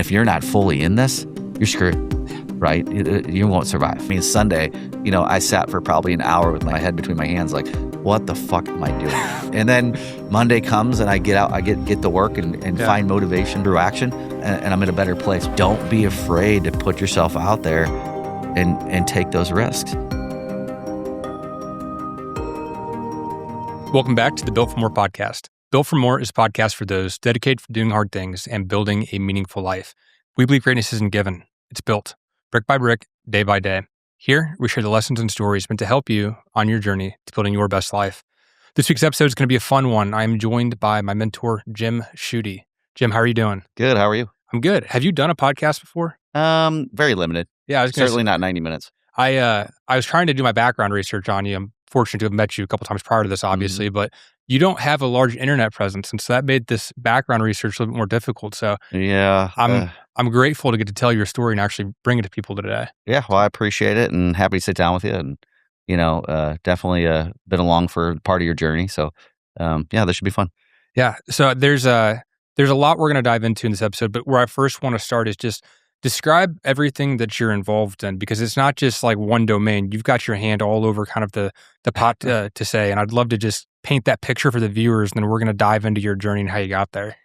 if you're not fully in this, you're screwed. Right? You won't survive. I mean, Sunday, I sat for probably an hour with my head between my hands, like, what the fuck am I doing? And then Monday comes and I get out, I get to work and find motivation through action, and I'm in a better place. Don't be afraid to put yourself out there and take those risks. Welcome back to the Built for More podcast. Built for More is a podcast for those dedicated to doing hard things and building a meaningful life. We believe greatness isn't given, it's built. Brick by brick, day by day. Here, we share the lessons and stories meant to help you on your journey to building your best life. This week's episode is going to be a fun one. I am joined by my mentor, Jim Schuette. Jim, how are you doing? Good. How are you? I'm good. Have you done a podcast before? Very limited. Yeah, I was certainly not 90 minutes. I was trying to do my background research on you. I'm fortunate to have met you a couple times prior to this, obviously, but you don't have a large internet presence, and so that made this background research a little bit more difficult. So yeah, I'm grateful to get to tell your story and actually bring it to people today. Yeah, well, I appreciate it and happy to sit down with you, and definitely been along for part of your journey. So this should be fun. Yeah, so there's a lot we're going to dive into in this episode, but where I first want to start is just describe everything that you're involved in, because it's not just like one domain. You've got your hand all over kind of the pot to say, and I'd love to just paint that picture for the viewers, and then we're going to dive into your journey and how you got there.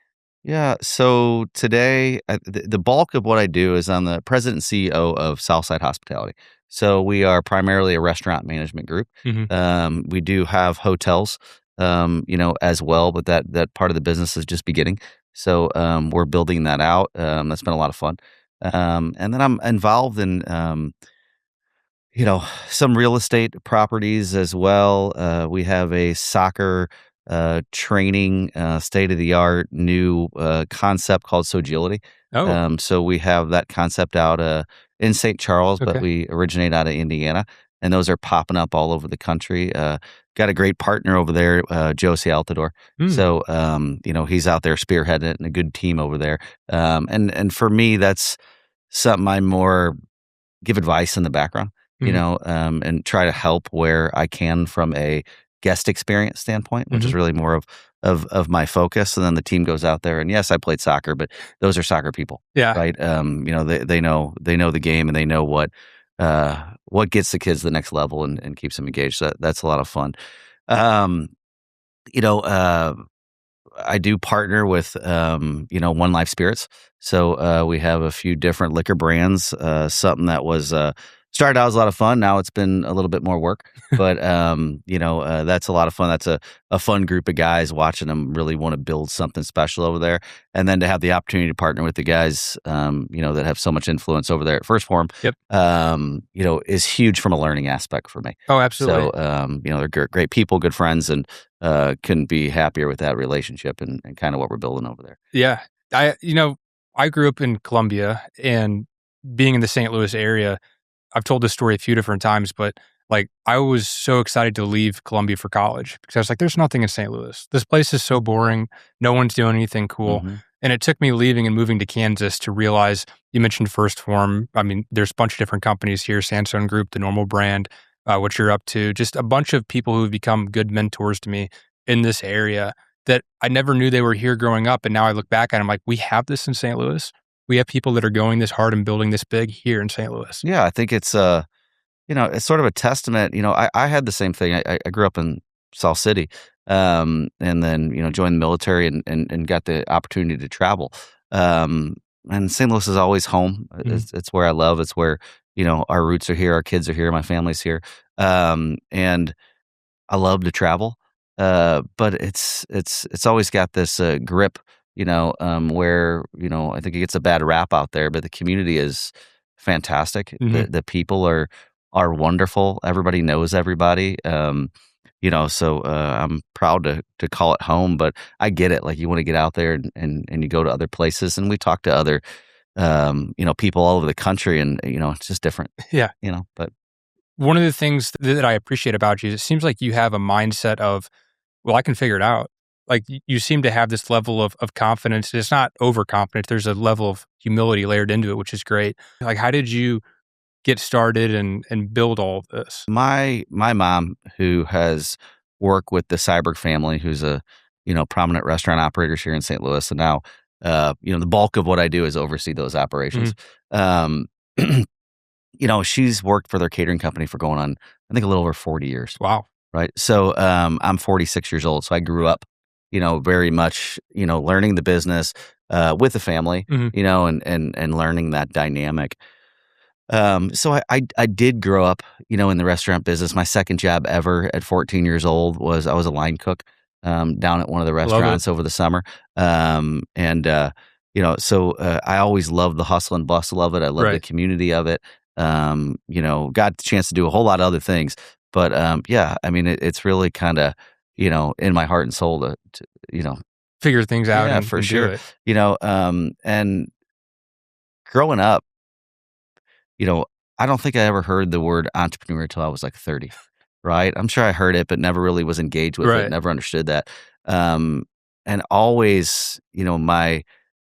Yeah, so today, the bulk of what I do is I'm the president and CEO of Southside Hospitality. So we are primarily a restaurant management group. We do have hotels, as well, but that part of the business is just beginning. So we're building that out. That's been a lot of fun. And then I'm involved in, some real estate properties as well. We have a soccer training, state-of-the-art new concept called Sogility. So we have that concept out in St. Charles, but we originate out of Indiana, and those are popping up all over the country. Got a great partner over there, Josie Altador. So, he's out there spearheading it, and a good team over there. And for me, that's something I more give advice in the background, and try to help where I can from a guest experience standpoint, which is really more of my focus. And then the team goes out there, and yes, I played soccer, but those are soccer people. Yeah. Right. They know the game, and they know what gets the kids to the next level and keeps them engaged. So that's a lot of fun. I do partner with, One Life Spirits. So we have a few different liquor brands, something that was started out as a lot of fun. Now it's been a little bit more work, but that's a lot of fun. That's a fun group of guys, watching them really want to build something special over there. And then to have the opportunity to partner with the guys, that have so much influence over there at First Form, is huge from a learning aspect for me. Oh, absolutely. So, they're great people, good friends, and couldn't be happier with that relationship and kind of what we're building over there. Yeah. I grew up in Columbia, and being in the St. Louis area, I've told this story a few different times, but like I was so excited to leave Columbia for college because I was like, there's nothing in St. Louis. This place is so boring. No one's doing anything cool. And it took me leaving and moving to Kansas to realize, you mentioned First Form. I mean, there's a bunch of different companies here, Sandstone Group, the Normal brand, what you're up to, just a bunch of people who have become good mentors to me in this area that I never knew they were here growing up. And now I look back at them like, we have this in St. Louis. We have people that are going this hard and building this big here in St. Louis. Yeah, I think it's it's sort of a testament. I had the same thing. I grew up in South City, and then joined the military and got the opportunity to travel. And St. Louis is always home. It's where I love. It's where our roots are here. Our kids are here. My family's here, and I love to travel. But it's always got this grip. Where, I think it gets a bad rap out there, but the community is fantastic. The people are wonderful. Everybody knows everybody. So I'm proud to call it home, but I get it. Like, you want to get out there and you go to other places, and we talk to other, people all over the country, and, it's just different. Yeah. But one of the things that I appreciate about you is it seems like you have a mindset of, well, I can figure it out. Like, you seem to have this level of confidence. It's not overconfidence. There's a level of humility layered into it, which is great. Like, how did you get started and build all of this? My mom, who has worked with the Cyberg family, who's a prominent restaurant operators here in St. Louis, and now the bulk of what I do is oversee those operations. Mhm. Um, she's worked for their catering company for going on, I think, a little over 40 years. Wow. Right. So, I'm 46 years old. So I grew up, very much, learning the business, with the family, Mhm. and learning that dynamic. So I did grow up, in the restaurant business. My second job ever at 14 years old was I was a line cook, down at one of the Love it. restaurants over the summer. And so I always loved the hustle and bustle of it. I love the Right. community of it. Got the chance to do a whole lot of other things, but yeah, I mean, it's really kind of, in my heart and soul to Figure things out yeah, and for do sure. it. And growing up, you know, I don't think I ever heard the word entrepreneur until I was like 30, right? I'm sure I heard it, but never really was engaged with it, Right. never understood that. Um, and always, my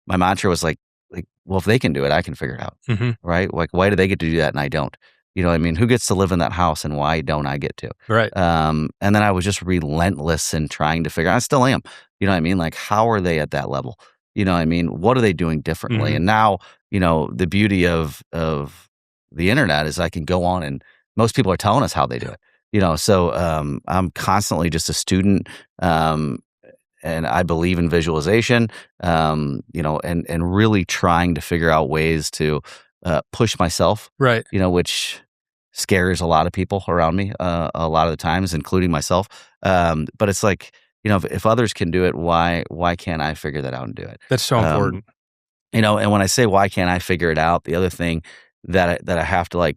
mantra was well, if they can do it, I can figure it out, Mhm. right? Like, why do they get to do that and I don't? You know what I mean? Who gets to live in that house and why don't I get to? Right. And then I was just relentless in trying to figure I still am. You know what I mean? Like, how are they at that level? You know what I mean? What are they doing differently? Mhm. And now, the beauty of the internet is I can go on and most people are telling us how they do it. So I'm constantly just a student. Um, and I believe in visualization, and really trying to figure out ways to push myself, Right. which scares a lot of people around me a lot of the times, including myself. But it's like, if others can do it, why can't I figure that out and do it? That's so Um, important. and when I say why can't I figure it out, the other thing that I have to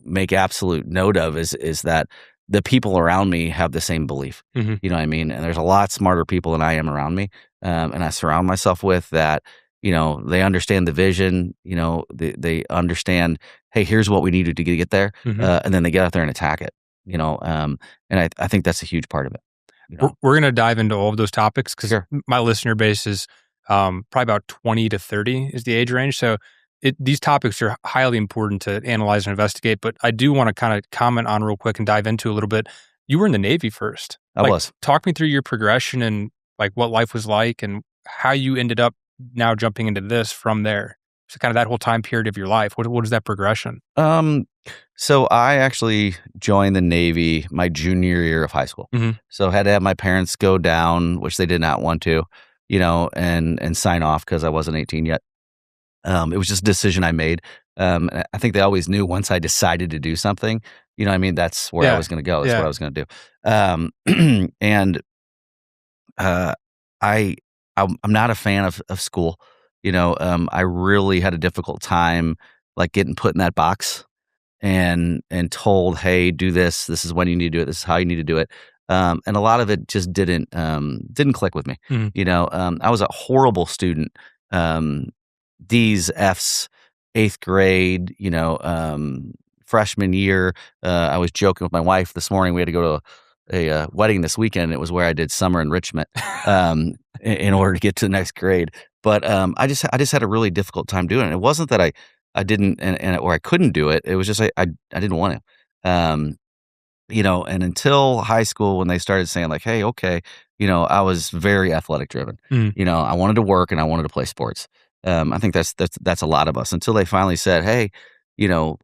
make absolute note of is that the people around me have the same belief. Mhm. You know what I mean? And there's a lot smarter people than I am around me. And I surround myself with that, they understand the vision, they understand, hey, here's what we needed to get there. Mhm. And then they get out there and attack it, and I think that's a huge part of it, We're gonna dive into all of those topics because Sure. my listener base is, probably about 20 to 30 is the age range, so these topics are highly important to analyze and investigate, but I do wanna kinda comment on real quick and dive into a little bit. You were in the Navy first. I Like, was. talk me through your progression and, like, what life was like and how you ended up now jumping into this from there. So, kinda that whole time period of your life. What is that progression? Um, so I actually joined the Navy my junior year of high school. Mhm. So had to have my parents go down, which they did not want to, and sign off because I wasn't 18 yet. It was just a decision I made. And I think they always knew once I decided to do something, what I mean, that's where I Yeah. was going to go. That's what Yeah. I was going to do. And uh, I I'm not a fan of school. I really had a difficult time like getting put in that box and told, "Hey, do this. This is when you need to do it. This is how you need to do it." And a lot of it just didn't click with me. Mhm. I was a horrible student. Um, D's, F's, 8th grade. Freshman year. I was joking with my wife this morning. We had to go to a wedding this weekend. It was where I did summer enrichment in order to get to the next grade. But I just had a really difficult time doing it. It wasn't that I didn't or I couldn't do it. It was just I didn't want to. And until high school when they started saying like, "Hey, okay," I was very athletic driven. Mhm. I wanted to work and I wanted to play sports. I think that's a lot of us until they finally said, "Hey, you know,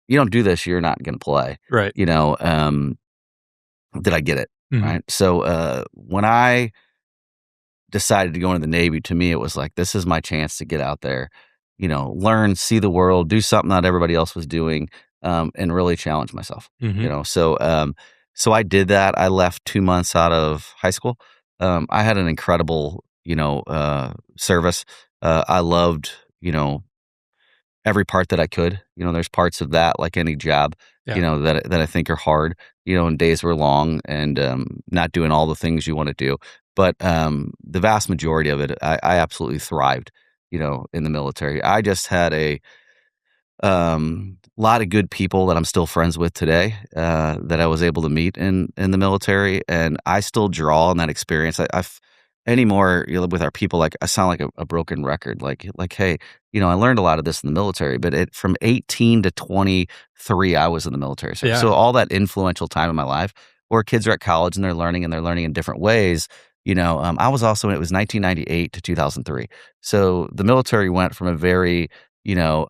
you don't do this, you're not going to play." Right. You know, did I get it? Mhm. Right. So when I decided to go into the Navy, to me, it was like, this is my chance to get out there, learn, see the world, do something that everybody else was doing, and really challenge myself. Mhm. So I did that. I left 2 months out of high school. I had an incredible, service. I loved, every part that I could. There's parts of that, like any job, Yeah. that I think are hard, and days were long and not doing all the things you want to do. But the vast majority of it, I absolutely thrived, in the military. I just had a lot of good people that I'm still friends with today, that I was able to meet in the military, and I still draw on that experience. I've anymore with our people, like I sound like a broken record. Hey, I learned a lot of this in the military, but it from 18 to 23, I was in the military. So Yeah. all that influential time in my life, where kids are at college and they're learning in different ways. I was also it was 1998 to 2003. So the military went from a very, you know,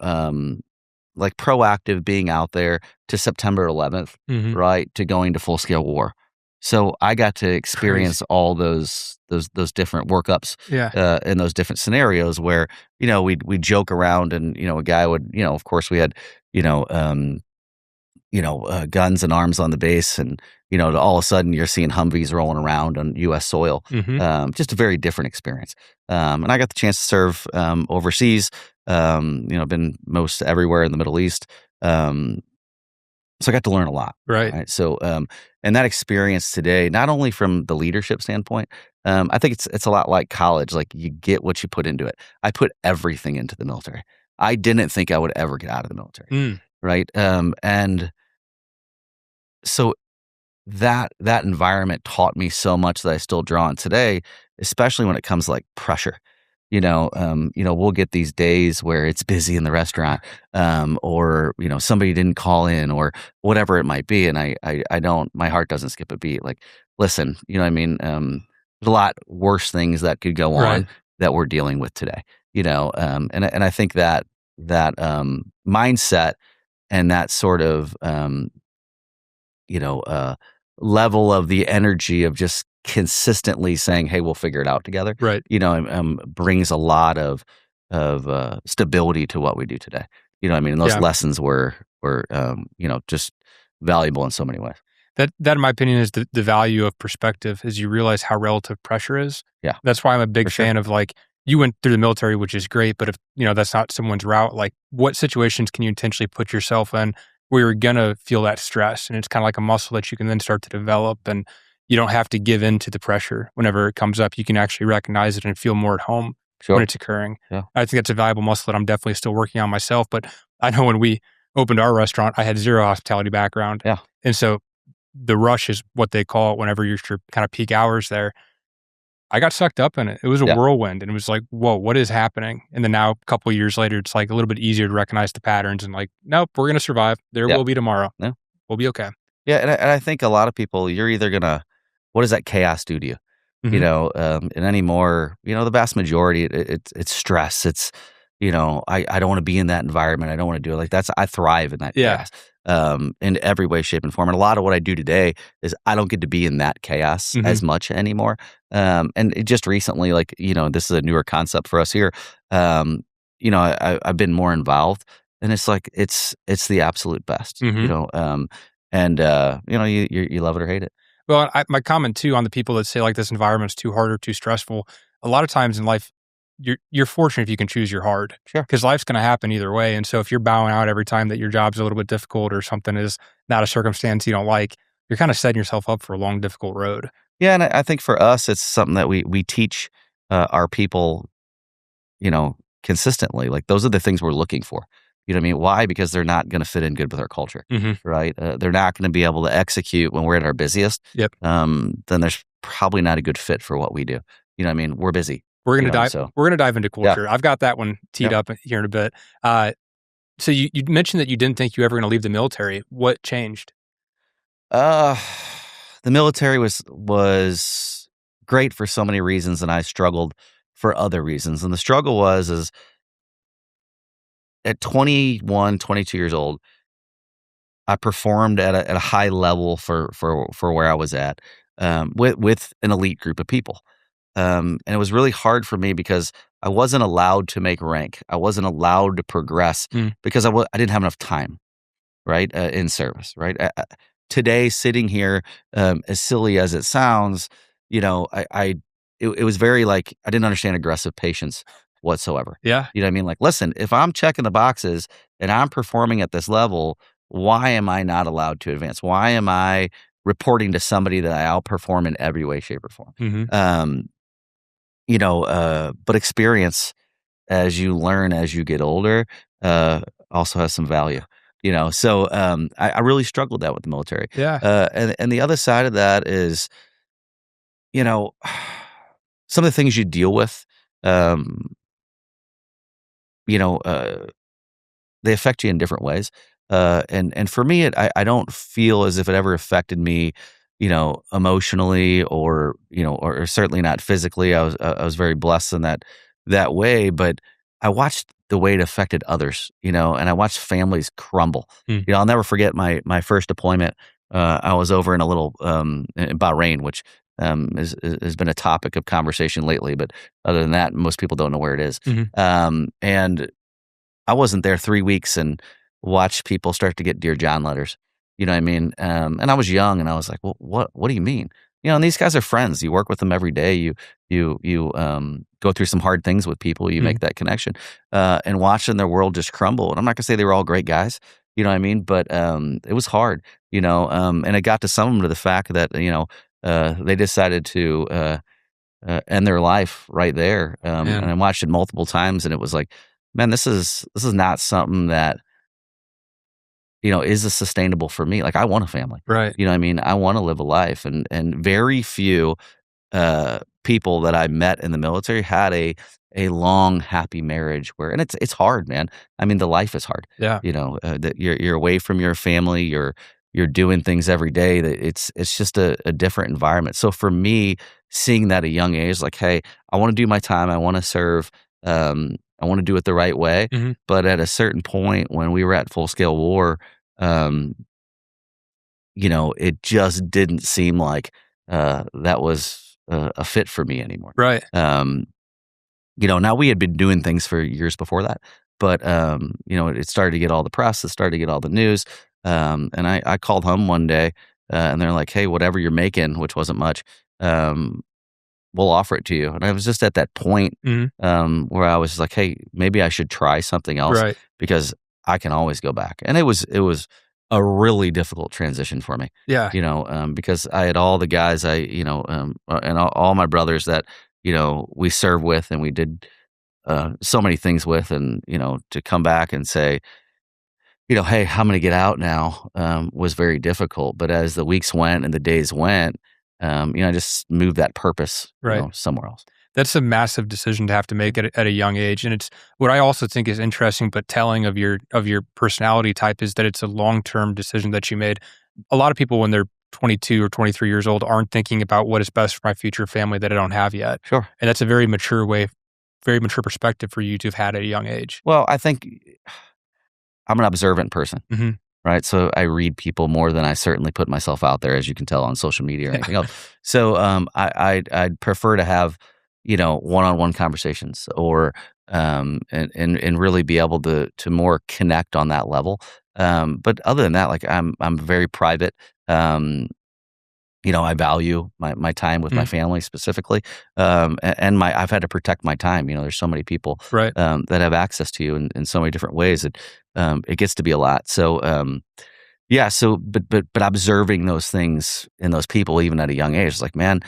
like proactive being out there to September 11th, Mhm. right? To going to full scale war. So I got to Crazy. experience all those different workups Yeah. in those different scenarios where we'd joke around and a guy would of course we had you know um, guns and arms on the base, and all of a sudden you're seeing Humvees rolling around on U.S. soil. Mhm. Just a very different experience. And I got the chance to serve overseas. Been most everywhere in the Middle East. Um, so I got to learn a lot. Right. Right. So, and that experience today, not only from the leadership standpoint, I think it's a lot like college. Like you get what you put into it. I put everything into the military. I didn't think I would ever get out of the military. Mm. Right. And so that environment taught me so much that I still draw on today, especially when it comes to, like, pressure. We'll get these days where it's busy in the restaurant, or, somebody didn't call in or whatever it might be, and I don't my heart doesn't skip a beat. Like, listen, you know what I mean? There's a lot worse things that could go Right. on that we're dealing with today, and I think that mindset and that sort of, you know, uh, level of the energy of just consistently saying, "Hey, we'll figure it out together," Right. brings a lot of stability to what we do today. You know what I mean? And those Yeah. lessons were just valuable in so many ways. That in my opinion is the value of perspective is you realize how relative pressure is. Yeah, That's why I'm a big for sure. fan of like you went through the military, which is great, but if that's not someone's route, like what situations can you intentionally put yourself in where you're gonna feel that stress? And it's kind of like a muscle that you can then start to develop and you don't have to give in to the pressure whenever it comes up. You can actually recognize it and feel more at home when Sure. it's occurring. Yeah. I think that's a valuable muscle that I'm definitely still working on myself. But I know when we opened our restaurant, I had zero hospitality background. Yeah. And so the rush is what they call it whenever you're your kind of peak hours there. I got sucked up in it. It was a Yeah. whirlwind and it was like, "Whoa, what is happening?" And then now a couple of years later, it's like a little bit easier to recognize the patterns and like, "Nope, we're gonna survive. There Yeah. will be tomorrow. Yeah. We'll be okay." Yeah, and I think a lot of people, you're either gonna what does that chaos do to you? Mhm. And anymore, the vast majority, it's stress. I don't want to be in that environment. I don't want to do it. Like I thrive in that Yeah. chaos, in every way, shape, and form. And a lot of what I do today is I don't get to be in that chaos Mhm. as much anymore. And it just recently, like, this is a newer concept for us here. Um, I've been more involved, and it's like it's the absolute best. Mhm. You love it or hate it. Well, my comment too on the people that say like this environment's too hard or too stressful. A lot of times in life, you're fortunate if you can choose your hard Sure. because life's going to happen either way. And so if you're bowing out every time that your job's a little bit difficult or something is not a circumstance you don't like, you're kind of setting yourself up for a long, difficult road. Yeah, and I think for us, it's something that we teach our people, consistently. Like those are the things we're looking for. You know what I mean? Why? Because they're not going to fit in good with our culture, Hmm. right? They're not going to be able to execute when we're at our busiest. Yep. Then there's probably not a good fit for what we do. You know what I mean? We're busy. We're gonna dive. So We're gonna dive into yeah, culture. I've got that one teed yeah. up here in a bit. So you mentioned that you didn't think you were ever going to leave the military. What changed? Uh, the military was great for so many reasons, and I struggled for other reasons. And the struggle is at 21, 22 years old, I performed at a high level for where I was at, with an elite group of people. And it was really hard for me because I wasn't allowed to make rank. I wasn't allowed to progress Mm. because I didn't have enough time, right, in service, right? Today, sitting here, as silly as it sounds, it was very like I didn't understand aggressive patience whatsoever. Yeah. You know what I mean? Like, listen, if I'm checking the boxes and I'm performing at this level, why am I not allowed to advance? Why am I reporting to somebody that I outperform in every way, shape, or form? Hmm. Um, but experience as you learn as you get older, uh, also has some value. So I really struggled that with the military. Yeah. And the other side of that is, you know, some of the things you deal with, um, you know, uh, they affect you in different ways. And for me, I don't feel as if it ever affected me emotionally or certainly not physically. I was very blessed in that way, but I watched the way it affected others, and I watched families crumble. Mm. I'll never forget my first deployment. I was over in a little in Bahrain, which has been a topic of conversation lately. But other than that, most people don't know where it is. Mhm. And I wasn't there 3 weeks and watched people start to get Dear John letters. You know what I mean? And I was young and I was like, "Well, what do you mean?" And these guys are friends. You work with them every day. You go through some hard things with people. You Mhm. make that connection. And watching their world just crumble. And I'm not gonna say they were all great guys, you know what I mean? But, it was hard, and it got to some of them to the fact that, they decided to, end their life right there. And Man. I watched it multiple times, and it was like, man, this is not something that is sustainable for me. Like I want a family. Right. You know what I mean? I want to live a life, and very few people that I met in the military had a long, happy marriage and it's hard, man. I mean, the life is hard. Yeah. That you're away from your family, you're doing things every day. That it's just a different environment. So for me, seeing that at a young age, like, hey, I want to do my time, I want to serve, I want to do it the right way. Mhm. But at a certain point, when we were at full scale war, um, it just didn't seem like that was a fit for me anymore. Right. Um, now we had been doing things for years before that, but it started to get all the press, it started to get all the news. And I called home one day, and they're like, "Hey, whatever you're making," which wasn't much, um, "we'll offer it to you." And I was just at that point, Mhm. where I was like, "Hey, maybe I should try something else Right. because I can always go back." And it was a really difficult transition for me, Yeah. because I had all the guys and all my brothers that, we served with and we did so many things with. And, to come back and say, "Hey, I'm gonna get out now," was very difficult. But as the weeks went and the days went, I just moved that purpose, Right. somewhere else. That's a massive decision to have to make at a young age, and it's what I also think is interesting but telling of your personality type is that it's a long-term decision that you made. A lot of people when they're 22 or 23 years old aren't thinking about what is best for my future family that I don't have yet, Sure. and that's a very mature perspective for you to have had at a young age. Well, I think I'm an observant person. Mhm. Right? So I read people more than I certainly put myself out there, as you can tell on social media or anything else. So I'd prefer to have one-on-one conversations or and really be able to more connect on that level. But other than that, like I'm very private. I value my time with my Mhm. family specifically, and my I've had to protect my time. There's so many people Right. that have access to you in so many different ways that it gets to be a lot. So yeah, so but observing those things in those people even at a young age, it's like, man,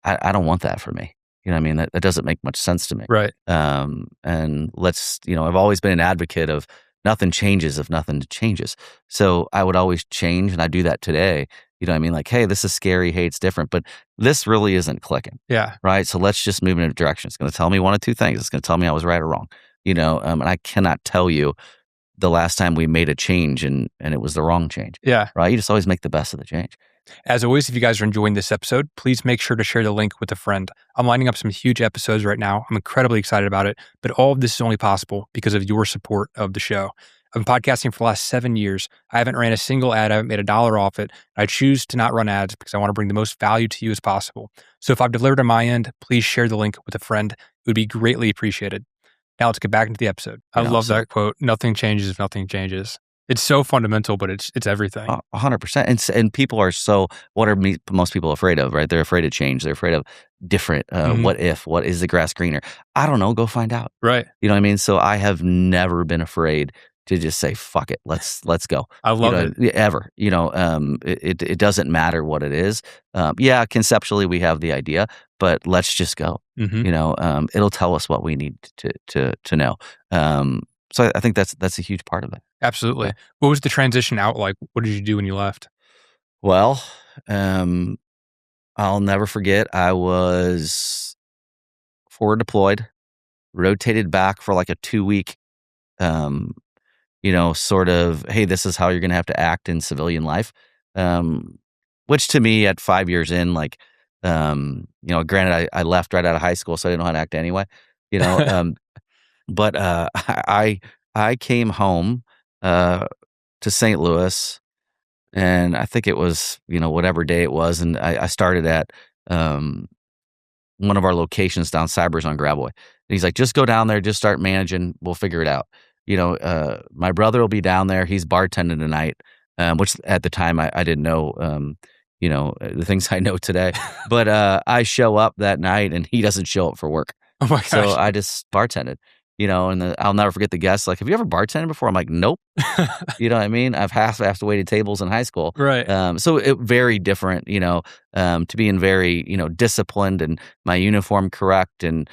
I don't want that for me. You know what I mean? That doesn't make much sense to me. Right. And I've always been an advocate of nothing changes if nothing changes. So I would always change, and I do that today. You know what I mean? Like, hey, this is scary. Hey, it's different, but this really isn't clicking. Yeah. Right. So let's just move in a direction. It's going to tell me one of two things. It's going to tell me I was right or wrong. And I cannot tell you the last time we made a change and it was the wrong change. Yeah. Right. You just always make the best of the change. As always, if you guys are enjoying this episode, please make sure to share the link with a friend. I'm lining up some huge episodes right now. I'm incredibly excited about it, but all of this is only possible because of your support of the show. I've been podcasting for the last 7 years. I haven't ran a single ad. I haven't made $1 off it. I choose to not run ads because I want to bring the most value to you as possible. So if I've delivered on my end, please share the link with a friend. It would be greatly appreciated. Now let's get back into the episode. I love So that quote. Nothing changes if nothing changes. It's so fundamental, but it's everything. 100%. And people are what are most people afraid of, right? They're afraid of change. They're afraid of different. Mhm. What is the grass greener? I don't know. Go find out. Right. You know what I mean? So I have never been afraid to just say, fuck it. Let's go. I love it. Ever, it doesn't matter what it is. Yeah, conceptually we have the idea, but let's just go. Mhm. It'll tell us what we need to know. So I think that's a huge part of it. Absolutely. Yeah. What was the transition out like? What did you do when you left? Well, I'll never forget. I was forward deployed, rotated back for like a 2 week, um, sort of, hey, this is how you're going to have to act in civilian life. Um, which to me at 5 years in, like, granted I left right out of high school, so I didn't know how to act anyway, you know, but, I came home, uh, to St. Louis, and I think it was, whatever day it was, and I started at, um one of our locations down Cybers on Gravois. And he's like, "Just go down there, just start managing, we'll figure it out." My brother will be down there, he's bartending tonight, which at the time I didn't know, the things I know today. But, I show up that night and he doesn't show up for work. Oh my So gosh. I just bartended, I'll never forget the guests like, "Have you ever bartended before?" I'm like, "Nope." You know what I mean? I've half waited tables in high school. Right. So it very different, to being very, disciplined and my uniform correct and,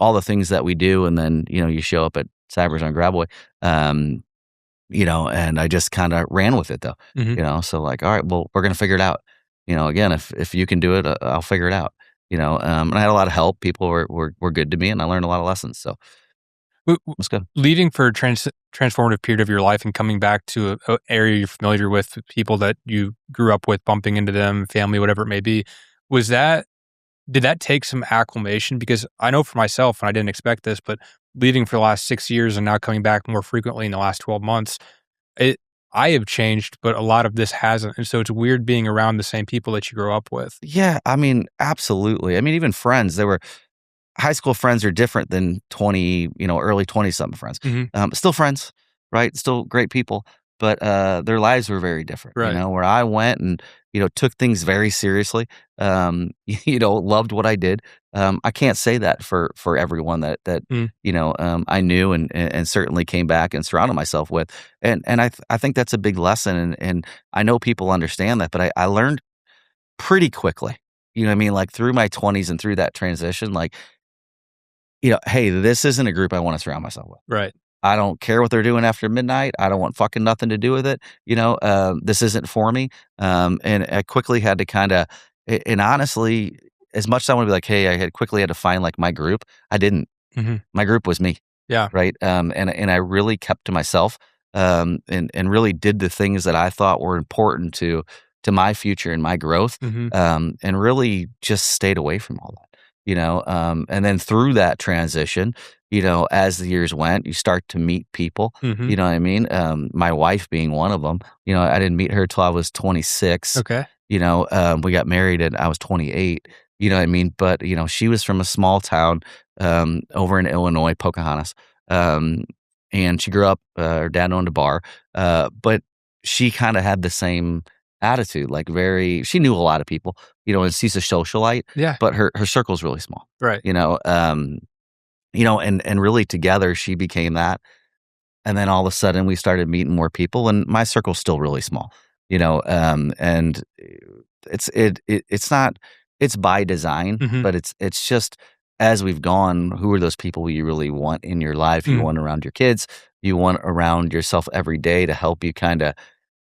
all the things that we do. And then, you show up at Cybers on Gravois, um, and I just kind of ran with it though, Mhm. so like, all right, well, we're going to figure it out. Again, if you can do it, I'll figure it out. And I had a lot of help. People were good to me and I learned a lot of lessons. So W w it's good. Leaving for a transformative period of your life and coming back to a area you're familiar with people that you grew up with, bumping into them, family, whatever it may be, was that did that take some acclimation? Because I know for myself, and I didn't expect this, but leaving for the last 6 years and now coming back more frequently in the last 12 months, it I have changed, but a lot of this hasn't, and so it's weird being around the same people that you grew up with. Yeah, I mean, absolutely. I mean, even friends, they were high school friends are different than 20, early 20 something friends. Mhm. Still friends, right? Still great people, but their lives were very different, Right. where I went and, took things very seriously. Loved what I did. I can't say that for everyone that Mm. I knew and certainly came back and surrounded myself with. And I think that's a big lesson and I know people understand that, but I learned pretty quickly. You know what I mean? Like through my 20s and through that transition, like, hey, this isn't a group I wanna surround myself with. Right. I don't care what they're doing after midnight. I don't want fucking nothing to do with it. This isn't for me. And I quickly had to kinda and honestly, as much as I wanna be like, "Hey," I had quickly had to find, like, my group. I didn't. Mhm. My group was me, Yeah. right? And I really kept to myself, and really did the things that I thought were important to my future and my growth, Mhm. and really just stayed away from all that, and then through that transition, as the years went, you start to meet people, Mhm. you know what I mean? My wife being one of them, I didn't meet her till I was 26, Okay. we got married and I was 28, you know what I mean? But, she was from a small town, over in Illinois, Pocahontas, um, and she grew up, her dad owned a bar, but she kinda had the same attitude, like she knew a lot of people, and she's a socialite, Yeah. but her circle's really small, Right. and really together she became that, and then all of a sudden we started meeting more people and my circle's still really small, and it's not it's by design, Mhm. but it's just as we've gone, who are those people you really want in your life? You Mm. want around your kids, you want around yourself every day to help you kinda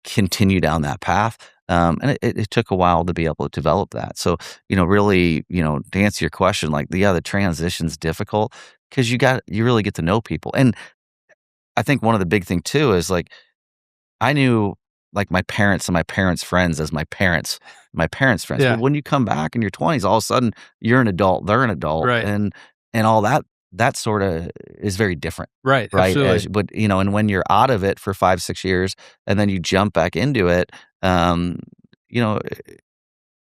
continue down that path. And it took a while to be able to develop that. So, really, to answer your question, like, yeah, the transition's difficult because you really get to know people. And I think one of the big thing too is like I knew like my parents and my parents' friends as my parents' friends. Well, Yeah. when you come back in your 20s, all of a sudden you're an adult, they're an adult, Right. and all that sorta is very different, Right. right? Absolutely. And when you're out of it for 5, 6 years and then you jump back into it, um, you know,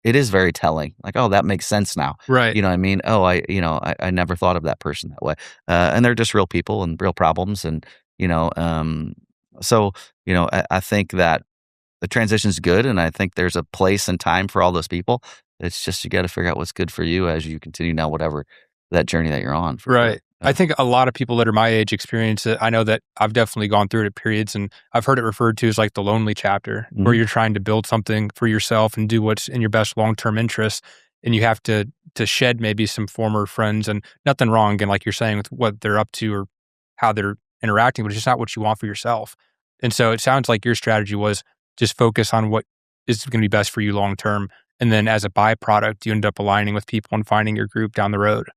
it is very telling. Like, "Oh, that makes sense now." Right. You know what I mean? "Oh, I never thought of that person that way." And they're just real people and real problems and, you know, um, so, I think that the transition's good, and I think there's a place and time for all those people. It's just you gotta figure out what's good for you as you continue now whatever that journey that you're on for sure. Right. I Yeah. think a lot of people that are my age experience it. I know that I've definitely gone through it at periods, and I've heard it referred to as like the lonely chapter, where Mhm. you're trying to build something for yourself and do what's in your best long term interests, and you have to shed maybe some former friends, and nothing wrong, again, like you're saying, with what they're up to or how they're interacting, but it's just not what you want for yourself. And so it sounds like your strategy was just focus on what is going to be best for you long term, and then as a byproduct, you end up aligning with people and finding your group down the road.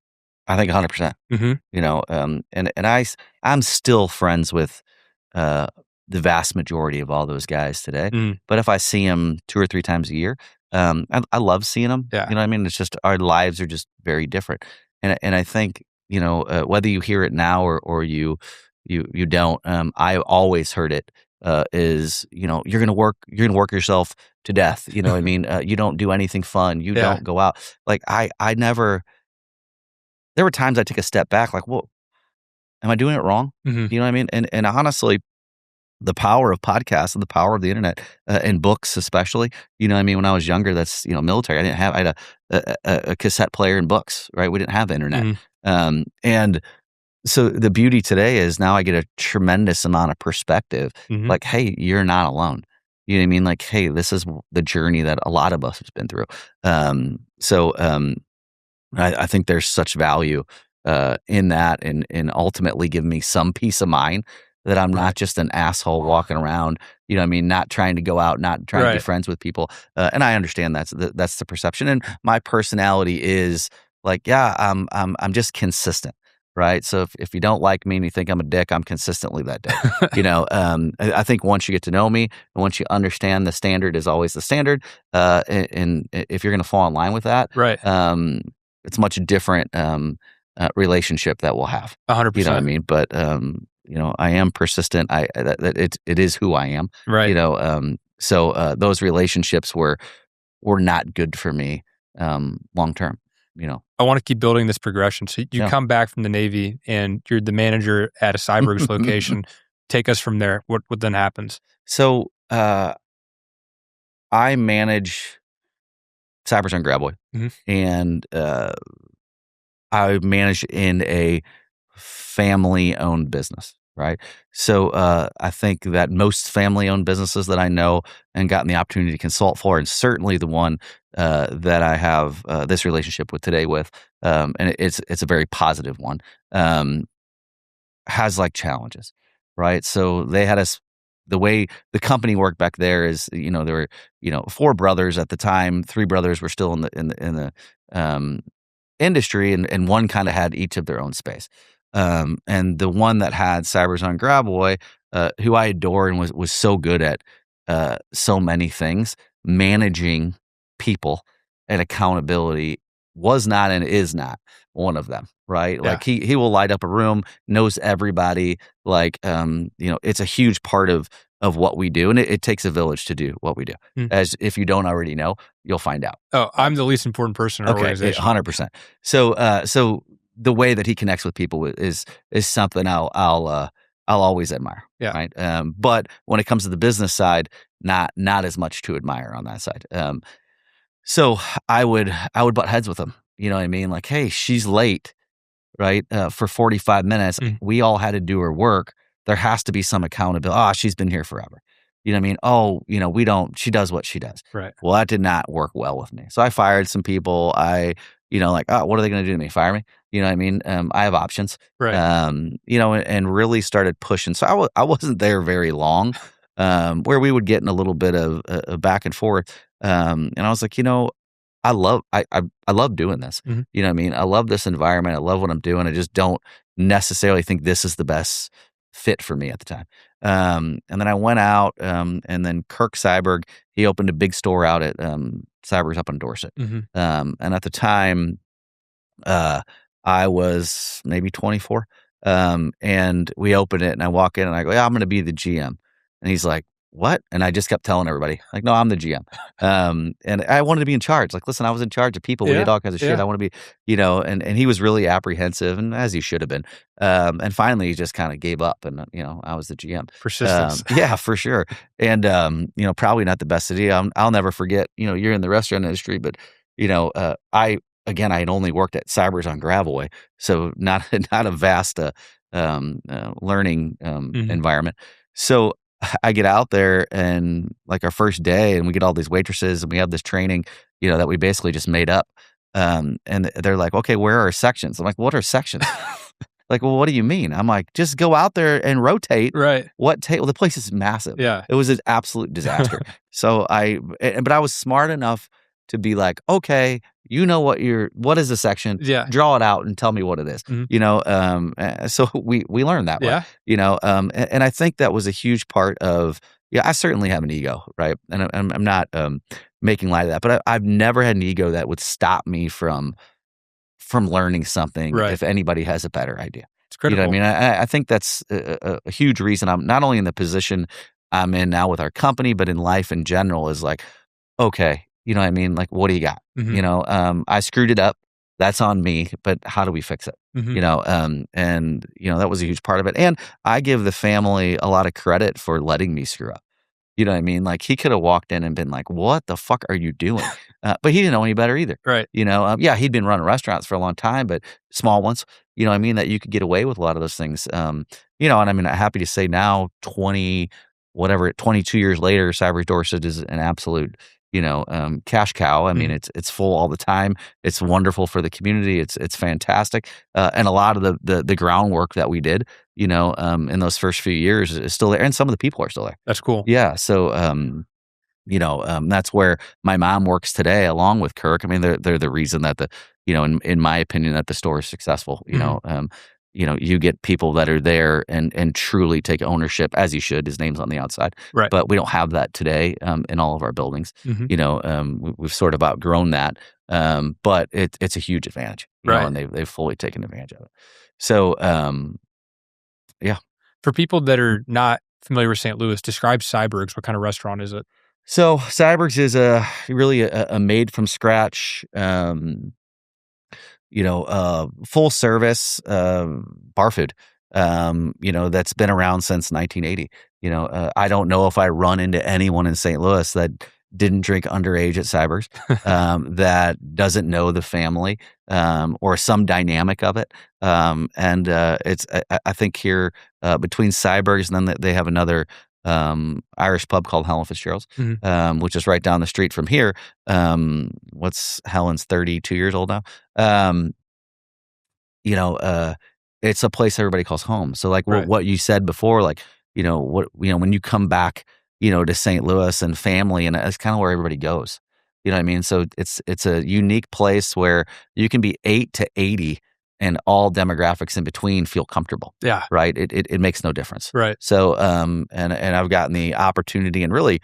I think 100%. Hmm. And I'm still friends with, uh, the vast majority of all those guys today. Mm. But if I see them 2 or 3 times a year, I love seeing them. Yeah. You know what I mean? It's just our lives are just very different. And I think, whether you hear it now or you don't, I always heard it, is, you're gonna work yourself to death. You know what I mean? You don't do anything fun. You Yeah. don't go out. Like, I never there were times I take a step back like, "Well, am I doing it wrong?" Mhm. You know what I mean? And honestly, the power of podcasts and the power of the internet, and books especially, you know what I mean? When I was younger, that's, military, I had a cassette player and books, right? We didn't have the internet. Mhm. And so the beauty today is now I get a tremendous amount of perspective, Mhm. like, "Hey, you're not alone." You know what I mean? Like, "Hey, this is the journey that a lot of us has been through." I think there's such value, in that and ultimately give me some peace of mind that I'm not Right. just an asshole walking around, you know what I mean, not trying to go out, not trying to be Right. friends with people, and I understand that's the perception, and my personality is like, yeah, I'm just consistent, right? So if you don't like me and you think I'm a dick, I'm consistently that dick, I think once you get to know me and once you understand the standard is always the standard, and if you're gonna fall in line with that, Right. it's a much different, relationship that we'll have. You know what I 100%. mean? But, I am persistent. That it is who I am, Right. those relationships were not good for me, long term, you know? I wanna keep building this progression. So you Yeah. come back from the Navy and you're the manager at a Cyberg's location. Take us from there. What then happens? So, I manage Cyber's on Graboid, Mhm. and, I manage in a family-owned business, right? So, I think that most family-owned businesses that I know and gotten the opportunity to consult for, and certainly the one, that I have, this relationship with today with, and it's a very positive one, um, has, like, challenges, right? So they had us the way the company worked back there is, there were, 4 brothers at the time, 3 brothers were still in the industry, and one kinda had each of their own space. And the one that had Cybers on Graboy, who I adore and was so good at, so many things, managing people and accountability was not and is not one of them, right? Yeah. Like, he will light up a room, knows everybody, like, it's a huge part of what we do, and it takes a village to do what we do. Mm. As if you don't already know, you'll find out. Oh, I'm the least important person in our Okay, organization. 100%. So the way that he connects with people is something I'll always admire, Yeah. right? But when it comes to the business side, not as much to admire on that side. So I would butt heads with him. You know what I mean? Like, hey, she's late, right? For 45 minutes. Mhm. We all had to do her work. There has to be some accountability. Ah, she's been here forever. You know what I mean? Oh, we don't, she does what she does. Right. Well, that did not work well with me. So I fired some people. Like, oh, what are they going to do to me? Fire me? You know what I mean? I have options, Right. and really started pushing. So I wasn't there very long, where we would get in a little bit of back and forth. And I was like, I love doing this. Mhm. You know what I mean? I love this environment. I love what I'm doing. I just don't necessarily think this is the best fit for me at the time. And then I went out, and then Kirk Cyberg, he opened a big store out at Cyberg's up in Dorset. Mhm. And at the time, uh, I was maybe 24. And we open it and I walk in and I go, yeah, I'm going to be the GM. And he's like, what? And I just kept telling everybody, like, no, I'm the GM. And I wanted to be in charge. Like, listen, I was in charge of people. We did Yeah. all kinds of shit. Yeah. I want to be, and he was really apprehensive, and as he should have been. And finally he just kind of gave up, and, I was the GM. Persistence. Yeah, for sure. And, probably not the best idea. I'll never forget, you're in the restaurant industry, but, I had only worked at Cybers on Gravois, so not not a vast, learning, Mhm. environment. So I get out there and, like, our first day, and we get all these waitresses, and we have this training, that we basically just made up. And they're like, "Okay, where are our sections?" I'm like, "What are sections?" Like, "Well, what do you mean?" I'm like, "Just go out there and rotate." Right. Well, the place is massive. Yeah. It was an absolute disaster. But I was smart enough to be like, okay, you know what is the section? Yeah. Draw it out and tell me what it is. Mhm. So we learned that way. Yeah. And I think that was a huge part of. Yeah, I certainly have an ego, right? And I'm not making light of that, but I've never had an ego that would stop me from learning something Right. if anybody has a better idea. It's You know what I critical. mean? I think that's a huge reason I'm not only in the position I'm in now with our company, but in life in general is like, okay, you know what I mean? Like, what do you got? Mhm. I screwed it up. That's on me, but how do we fix it? Mhm. And that was a huge part of it. And I give the family a lot of credit for letting me screw up. You know what I mean? Like, he coulda walked in and been like, "What the fuck are you doing?" But he didn't know any better either. Right. Yeah, he'd been running restaurants for a long time, but small ones, you know what I mean, that you could get away with a lot of those things. And I mean, I'm happy to say now 22 years later, Cyber Dorset is an absolute, cash cow. I mean, Mhm. it's full all the time. It's wonderful for the community. It's fantastic. And a lot of the groundwork that we did, in those first few years is still there, and some of the people are still there. That's cool. Yeah, so, that's where my mom works today along with Kirk. I mean, they're the reason that in my opinion, that the store is successful. Mhm. You get people that are there and truly take ownership, as you should. His name's on the outside, Right. but we don't have that today, in all of our buildings. Mhm. We've sort of outgrown that, but it's a huge advantage, Right. and they've fully taken advantage of it. So, yeah. For people that are not familiar with St. Louis, describe Cyberg's. What kind of restaurant is it? So Cyberg's is really a made from scratch, full service bar food. That's been around since 1980. I don't know if I run into anyone in St. Louis that didn't drink underage at Cyberg's, that doesn't know the family, or some dynamic of it. And it's I think here, between Cyberg's and then they have another Irish pub called Helen Fitzgerald's, Mhm. which is right down the street from here. What's Helen's 32 years old now. Um, you know, uh, it's a place everybody calls home. So like what Right. what you said before, like, when you come back, to St. Louis and family, and that's kind of where everybody goes. You know what I mean? So it's a unique place where you can be 8 to 80 and all demographics in between feel comfortable. Yeah. Right? It makes no difference. Right. So and I've gotten the opportunity, and really,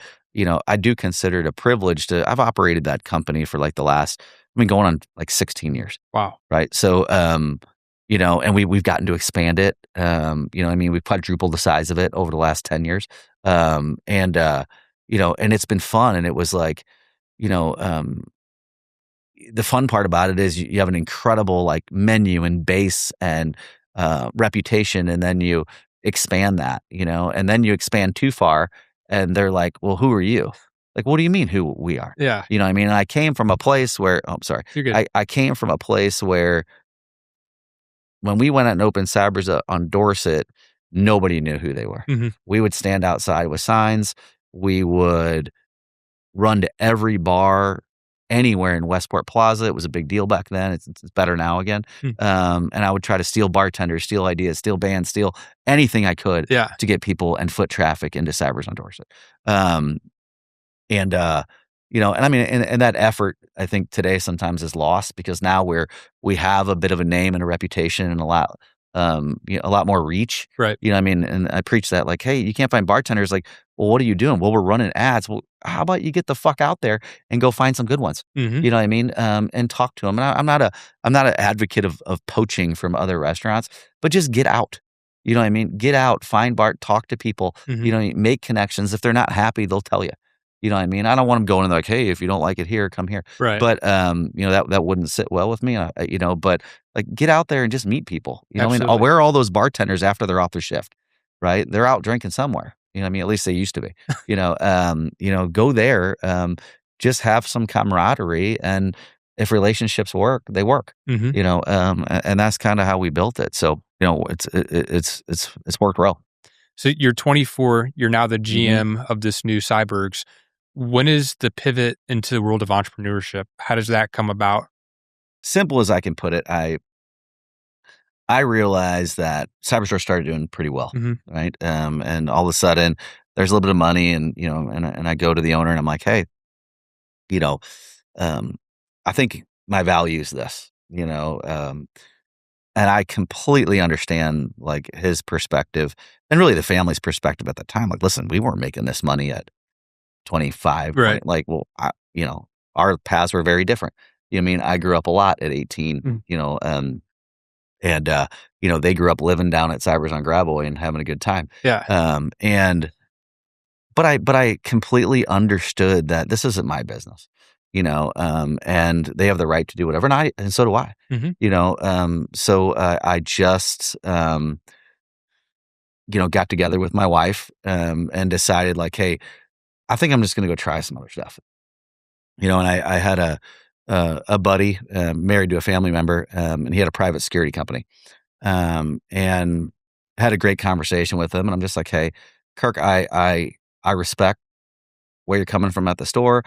I do consider it a privilege I've operated that company for like the last, I mean, going on like 16 years. Wow. Right. So, and we've gotten to expand it. I mean, we've quadrupled the size of it over the last 10 years. And it's been fun. And it was like, you know, um, the fun part about it is you have an incredible like menu and base and reputation, and then you expand that, and then you expand too far, and they're like, "Well, who are you?" Like, "What do you mean who we are?" Yeah. You know what I mean? And I came from a place where, oh, I'm sorry, You're good. I came from a place where when we went out and opened Sabras on Dorset, nobody knew who they were. Mhm. We would stand outside with signs. We would run to every bar anywhere in Westport Plaza. It was a big deal back then. It's better now again. Mm. And I would try to steal bartenders, steal ideas, steal bands, steal anything I could Yeah. to get people and foot traffic into Sabras on Dorset. Um, and, and I mean, and that effort, I think today sometimes is lost because now we have a bit of a name and a reputation and a lot more reach. Right. You know what I mean? And I preach that like, hey, you can't find bartenders. Like, well, what are you doing? Well, we're running ads. Well, how about you get the fuck out there and go find some good ones? Mhm. You know what I mean? And talk to them. And I'm not an advocate of poaching from other restaurants, but just get out. You know what I mean? Get out, find Bart, talk to people. Mhm. Make connections. If they're not happy, they'll tell you. You know what I mean? I don't want them going in like, "Hey, if you don't like it here, come here." Right. But, that wouldn't sit well with me, but, like, get out there and just meet people, you know what I mean? Absolutely. Where are all those bartenders after they're off their shift, right? They're out drinking somewhere, you know what I mean? At least they used to be, go there, just have some camaraderie, and if relationships work, they work, Mhm. and that's kinda how we built it, so, it's worked well. So you're 24, you're now the Mhm. GM of this new Cybergs. When is the pivot into the world of entrepreneurship? How does that come about? Simple as I can put it, I realized that Cyberstore started doing pretty well, Mhm. right? And all of a sudden, there's a little bit of money, and and I go to the owner and I'm like, hey, you know, um, I think my value is this, and I completely understand, like, his perspective and really the family's perspective at the time. Like, listen, we weren't making this money at 25, 20, Right. like, well, our paths were very different. You know what I mean? I grew up a lot at 18, Mhm. and, they grew up living down at Cybers on Gravois and having a good time. Yeah. And but I completely understood that this isn't my business, and they have the right to do whatever, and so do I. Mhm. I just, got together with my wife, and decided like, "Hey, I think I'm just gonna go try some other stuff." And I had a buddy, married to a family member, and he had a private security company, and had a great conversation with him, and I'm just like, "Hey, Kirk, I respect where you're coming from at the store.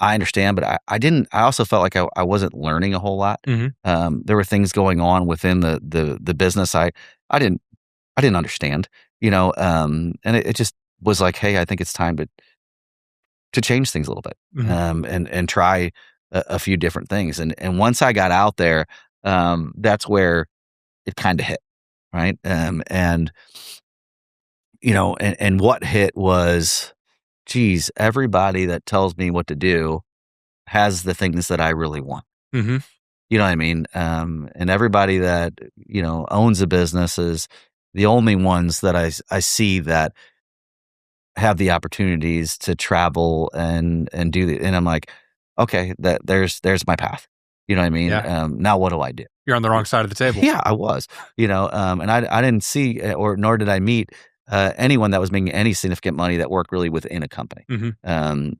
I understand, but I didn't. I also felt like I wasn't learning a whole lot. Mhm. There were things going on within the business I didn't I didn't understand, and it just was like, hey, I think it's time to change things a little bit, Mhm. and try a few different things. And once I got out there, that's where it kind of hit, right? And what hit was, geez, everybody that tells me what to do has the things that I really want. Mhm. You know what I mean? And everybody that, owns a business is the only ones that I see that have the opportunities to travel and do the, and I'm like, okay, there's my path. You know what I mean? Yeah. Now what do I do? You're on the wrong side of the table. Yeah, I was, and I didn't see, or nor did I meet, anyone that was making any significant money that worked really within a company. Mhm. And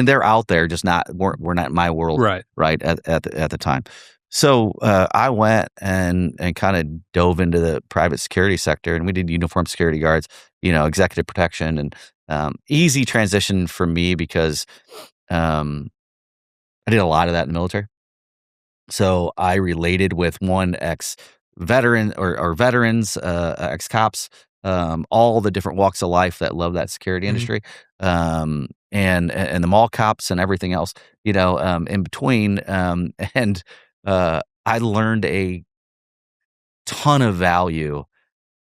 they're out there, just not were not in my world, Right. right, at the time. So, I went and kinda dove into the private security sector, and we did uniform security guards, executive protection, and, easy transition for me because, um, I did a lot of that in the military. So I related with one ex-veteran or veterans, ex-cops, all the different walks of life that love that security Mhm. industry, and the mall cops and everything else, in between, and, I learned a ton of value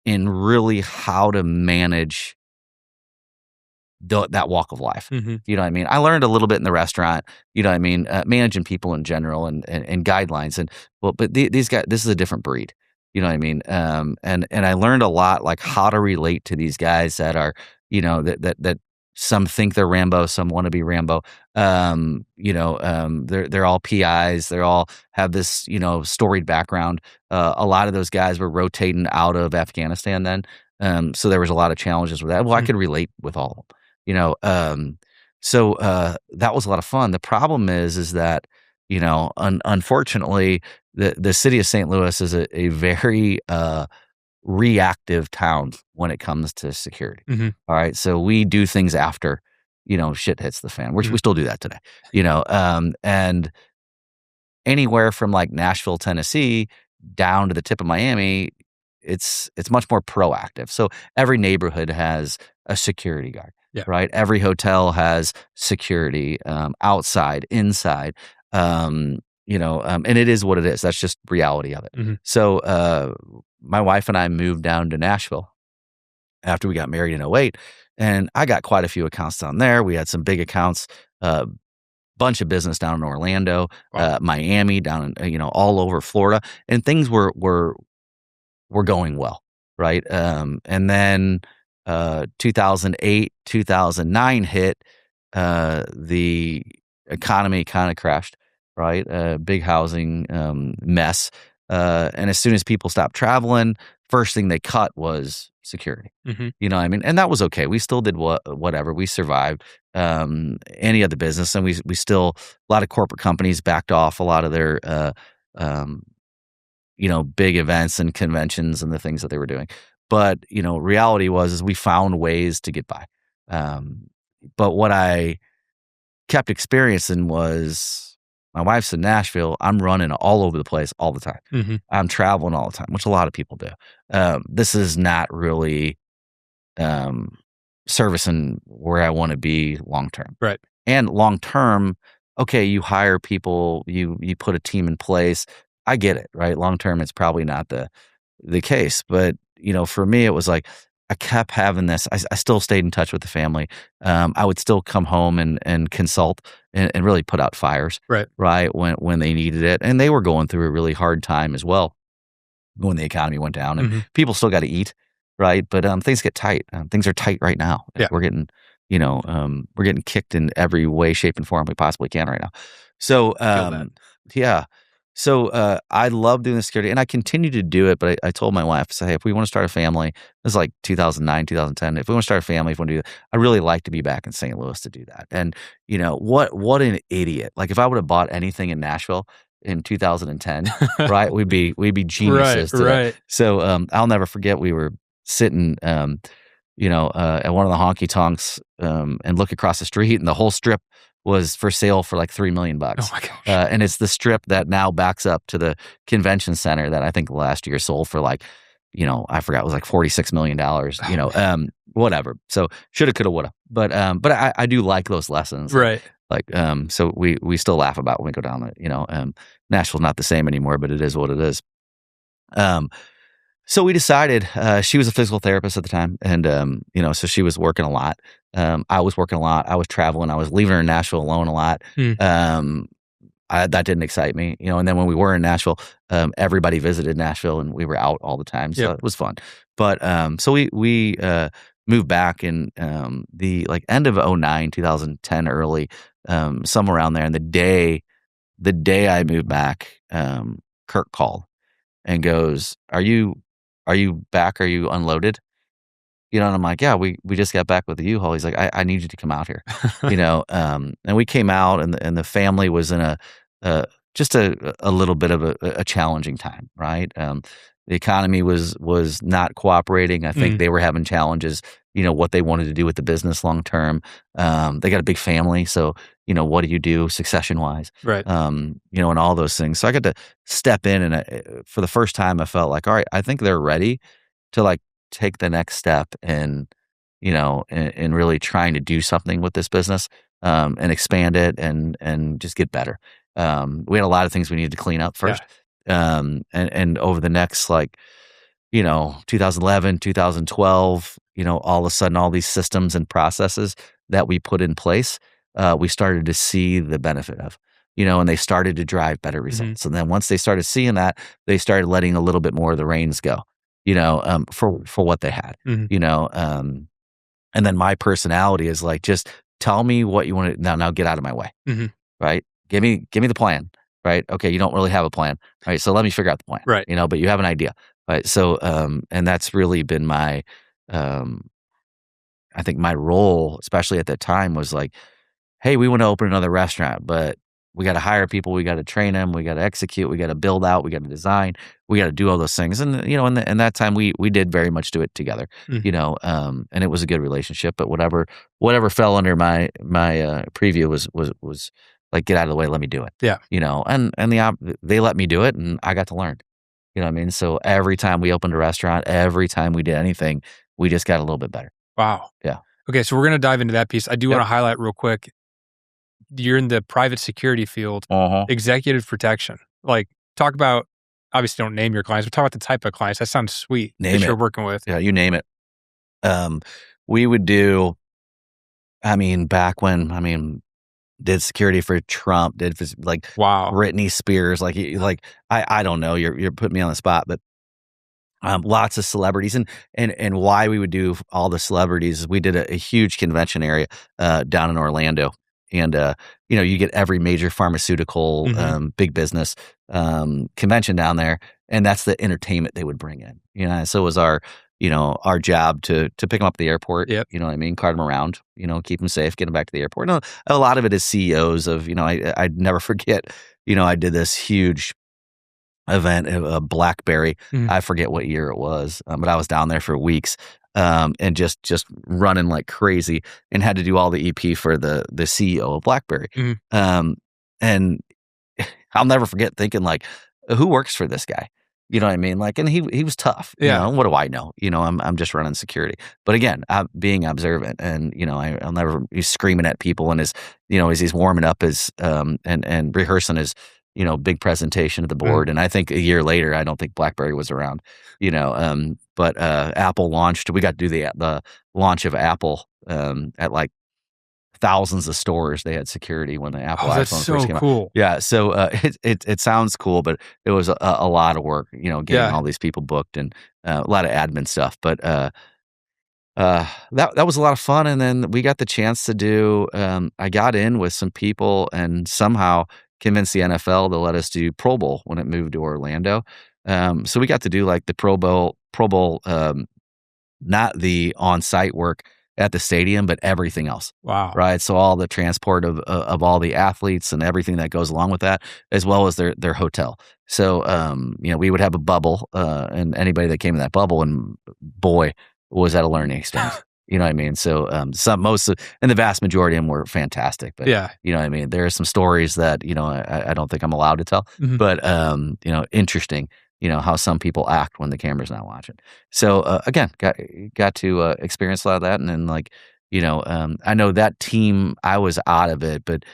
in really how to manage that walk of life. Mhm. You know what I mean? I learned a little bit in the restaurant, you know what I mean, managing people in general and guidelines but these guys, this is a different breed. You know what I mean? And I learned a lot, like, how to relate to these guys that are, that some think they're Rambo, some wanna be Rambo. They're all PIs, they're all have this, storied background. A lot of those guys were rotating out of Afghanistan then, so there was a lot of challenges with that. Well, I Mhm. could relate with all of them. That was a lot of fun. The problem is that, unfortunately, the city of St. Louis is a very, reactive town when it comes to security. Mhm. All right, so we do things after, shit hits the fan, which Mhm. we still do that today, and anywhere from, like, Nashville, Tennessee, down to the tip of Miami, it's much more proactive. So every neighborhood has a security guard, Yeah. right? Every hotel has security, outside, inside, and it is what it is. That's just reality of it. Mhm. So, my wife and I moved down to Nashville after we got married in '08, and I got quite a few accounts down there. We had some big accounts, uh, bunch of business down in Orlando, Wow. Miami, down in, all over Florida, and things were going well, right? And then, 2008, 2009 hit, the economy kinda crashed, right? Big housing, mess, and as soon as people stopped traveling, first thing they cut was security. Mhm. You know what I mean? And that was okay. We still did whatever. We survived, any other business, and we still, a lot of corporate companies backed off a lot of their, um big events and conventions and the things that they were doing. But, reality was is we found ways to get by. Um, but what I kept experiencing was my wife's in Nashville. I'm running all over the place all the time. Mhm. I'm traveling all the time, which a lot of people do. This is not really, um, servicing where I want to be long term. Right. And long term, okay, you hire people, you put a team in place. I get it, right? Long term, it's probably not the case, but for me, it was like I kept having this. I still stayed in touch with the family. I would still come home and consult and really put out fires, Right. right, when they needed it, and they were going through a really hard time as well when the economy went down, and Mhm. people still got to eat, right? But things get tight. Things are tight right now. Yeah. We're getting kicked in every way, shape, and form we possibly can right now. So, Feel that. yeah. So, I love doing the security, and I continue to do it, but I told my wife, I said, "Hey, if we wanna start a family," this is like 2009, 2010, "If we wanna start a family, if we wanna do that, I'd really like to be back in St. Louis to do that." And, what an idiot. Like, if I would've bought anything in Nashville in 2010, right, we'd be Right, geniuses today. right. So, I'll never forget we were sitting, at one of the honky tonks, and look across the street, and the whole strip was for sale for like $3 million. Oh my gosh. And it's the strip that now backs up to the convention center that I think last year sold for like, I forgot, it was like $46 million, Oh, man. whatever. So shoulda, coulda, woulda. But I do like those lessons. Right. So we still laugh about when we go down there, Nashville's not the same anymore, but it is what it is. Um, so we decided, she was a physical therapist at the time, and, so she was working a lot. I was working a lot. I was traveling. I was leaving her in Nashville alone a lot. Mm. Um, that didn't excite me, and then when we were in Nashville, everybody visited Nashville, and we were out all the time, so Yep. it was fun. But, so we moved back in, the, like, end of '09, 2010, early, somewhere around there, and the day I moved back, Kirk called and goes, "Are you back? Are you unloaded?" And I'm like, "Yeah, we just got back with the U-Haul." He's like, "I need you to come out here." And we came out, and the family was in uh, just a little bit of a challenging time, right? The economy was not cooperating. I think Mm. they were having challenges, what they wanted to do with the business long term. They got a big family, so, what do you do succession-wise? Right. And all those things. So I got to step in, and for the first time, I felt like, all right, I think they're ready to like take the next step and really trying to do something with this business, and expand it and just get better. We had a lot of things we needed to clean up Yeah. first. And over the next 2011, 2012, all of a sudden all these systems and processes that we put in place, we started to see the benefit of, and they started to drive better Mhm. results. And then once they started seeing that, they started letting a little bit more of the reins go, for what they had, Mhm. and then my personality is like, just tell me what you want to now get out of my way, Mhm. right? Give me the plan, right? Okay, you don't really have a plan. All right, so let me figure out the plan, Right. but you have an idea. Right. So and that's really been my um I think my role, especially at that time, was like, hey, we want to open another restaurant, but we got to hire people, we got to train them, we got to execute, we got to build out, we got to design, we got to do all those things. And in that time, we did very much do it together, Mm. and it was a good relationship. But whatever fell under my preview was like, get out of the way, let me do it, Yeah. they let me do it, and I got to learn. You know what I mean? So every time we opened a restaurant, every time we did anything, we just got a little bit better. Wow. Yeah. Okay, so we're gonna dive into that piece. I do Yep. wanna highlight real quick, you're in the private security field, Uh-huh. executive protection. Like, talk about obviously don't name your clients, but talk about the type of clients. That sounds sweet that Name you're it. working with. Yeah, you name it. Um, we would do, back when, did security for Trump, did like Wow. Britney Spears, I don't know, you're putting me on the spot, but lots of celebrities, and why we would do all the celebrities is we did a huge convention area down in Orlando, and you get every major pharmaceutical, Mhm. big business convention down there, and that's the entertainment they would bring in. So it was our job to pick them up at the airport. Yep. You know what I mean? Cart them around. Keep them safe, get them back to the airport. No, a lot of it is CEOs of. I'd never forget. I did this huge event, a BlackBerry. Mhm. I forget what year it was, but I was down there for weeks, and just running like crazy, and had to do all the EP for the CEO of BlackBerry. Mhm. And I'll never forget thinking like, who works for this guy? You know what I mean? Like, and he was tough, Yeah. what do I know? I'm just running security. But again, I'm being observant and, I'll never be screaming at people and as he's warming up his, and rehearsing his, big presentation to the Mm. board. And I think a year later, I don't think BlackBerry was around, but, Apple launched, we got to do the launch of Apple, at like thousands of stores. They had security when the Apple Oh, that's iPhone first so came out. cool. Yeah, so, it sounds cool, but it was a lot of work, getting Yeah. all these people booked and, a lot of admin stuff, but, that was a lot of fun, and then we got the chance to do, I got in with some people and somehow convinced the NFL to let us do Pro Bowl when it moved to Orlando. So we got to do, like, the Pro Bowl, not the on-site work at the stadium, but everything else, Wow. right? So all the transport of all the athletes and everything that goes along with that, as well as their hotel. So, we would have a bubble, and anybody that came in that bubble, and boy, was that a learning experience. You know what I mean? So, and the vast majority of them were fantastic, but Yeah. you know what I mean? There are some stories that, I don't think I'm allowed to tell, Mhm. but, interesting, how some people act when the camera's not watching. So, again, got to, experience a lot of that, and then, like, I know that team, I was out of it, but,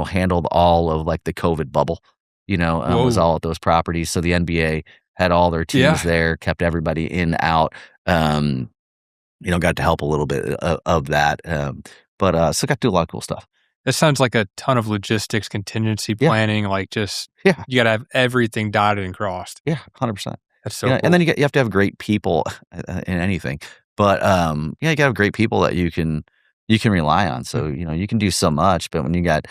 handled all of, like, the COVID bubble, was Whoa. all at those properties, so the NBA had all their teams Yeah. there, kept everybody in, out, um, got to help a little bit of that, but, so got to do a lot of cool stuff. That sounds like a ton of logistics, contingency Yeah, planning, like, just yeah. you gotta have everything dotted and crossed. Yeah, 100%. That's so And then cool. you have to have great people in anything, but, yeah, you gotta have great people that you can rely on, Mm. so, you can do so much, but when you got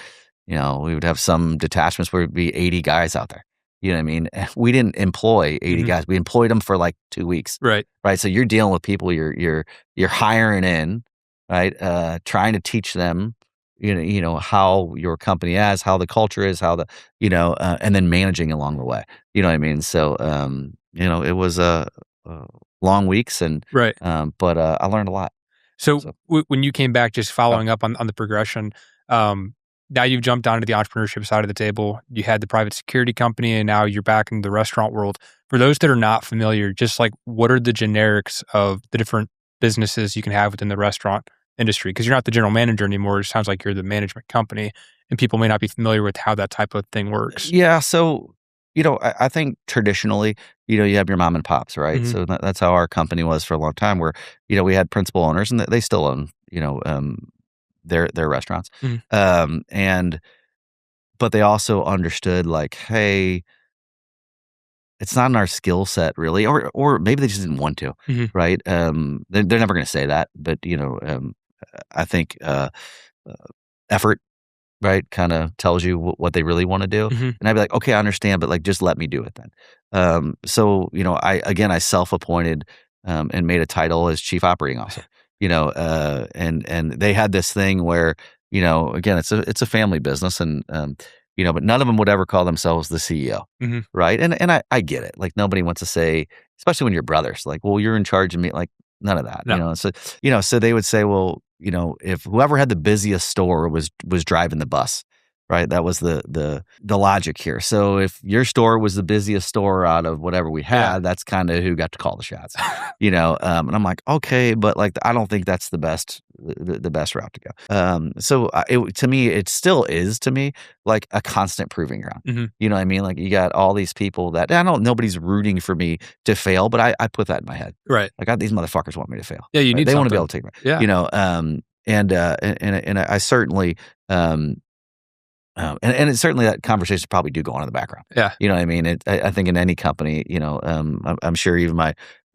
we would have some detachments where it'd be 80 guys out there, you know what I mean? We didn't employ 80 Mhm. guys, we employed them for, like, 2 weeks, Right. right? So you're dealing with people you're hiring in, right? Trying to teach them, how your company is, how the culture is, how and then managing along the way. You know what I mean? So, it was, long weeks Right. but, I learned a lot. So So, when you came back, just oh, following up on the progression, um, now you've jumped onto the entrepreneurship side of the table. You had the private security company, and now you're back in the restaurant world. For those that are not familiar, just like what are the generics of the different businesses you can have within the restaurant industry? Because you're not the general manager anymore. It sounds like you're the management company, and people may not be familiar with how that type of thing works. yeah, so, I think traditionally, you have your mom and pops, right? Hmm. So that's how our company was for a long time where, we had principal owners and they still own, their restaurants. Hmm. And but they also understood like, hey, it's not in our skill set really, or maybe they just didn't want to, Hmm. right? They're never gonna say that, but, I think, uh, effort, right, kinda tells you what they really wanna do, Hmm. and I'd be like, "Okay, I understand, but, like, just let me do it then." So, I self-appointed, and made a title as chief operating officer, and they had this thing where, again, it's a family business and, but none of them would ever call themselves the CEO, Hmm. right? And I get it, like, nobody wants to say especially when you're brothers, like, "Well, you're in charge of me," like, none of that, No. So, so they would say, well, if whoever had the busiest store was driving the bus, right? That was the logic here. So if your store was the busiest store out of whatever we Yeah. had, that's kinda who got to call the shots, and I'm like, "Okay, but, like, I don't think that's the best route to go." So, to me, it still is to me, like, a constant proving ground. Hmm. You know what I mean? Like, you got all these people that I don't nobody's rooting for me to fail, but I put that in my head. Right. Like, these motherfuckers want me to fail, Yeah. You right? need They wanna be something. able to take me, Yeah. and I certainly, and it's certainly that conversations probably do go on in the background. Yeah. You know what I mean? I think in any company, I'm sure even my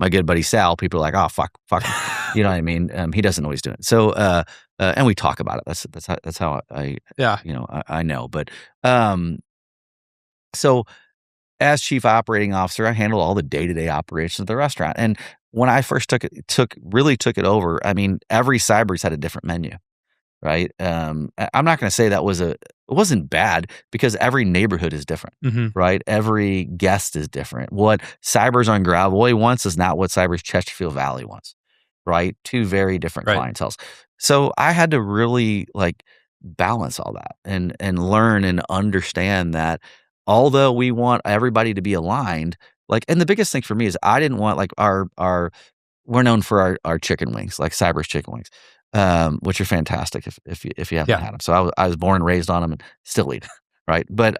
good buddy Sal, people are like, "Oh, fuck him." You know what I mean? He doesn't always do it. So, and we talk about it. That's how I, Yeah. I know. But, um, so as chief operating officer, I handled all the day-to-day operations of the restaurant. And when I first really took it over, I mean, every Cyber's had a different menu. Right? I'm not gonna say it wasn't bad because every neighborhood is different, Hmm. right? Every guest is different. What Cybers on Gravois wants is not what Cybers Chesterfield Valley wants, right? Two very different Right. clienteles. So I had to really, like, balance all that and learn and understand that although we want everybody to be aligned, Like, and the biggest thing for me is I didn't want like our we're known for our chicken wings, like Cyber's chicken wings, which are fantastic if you haven't Yeah. had them. So I was born and raised on them and still eat 'em, right? But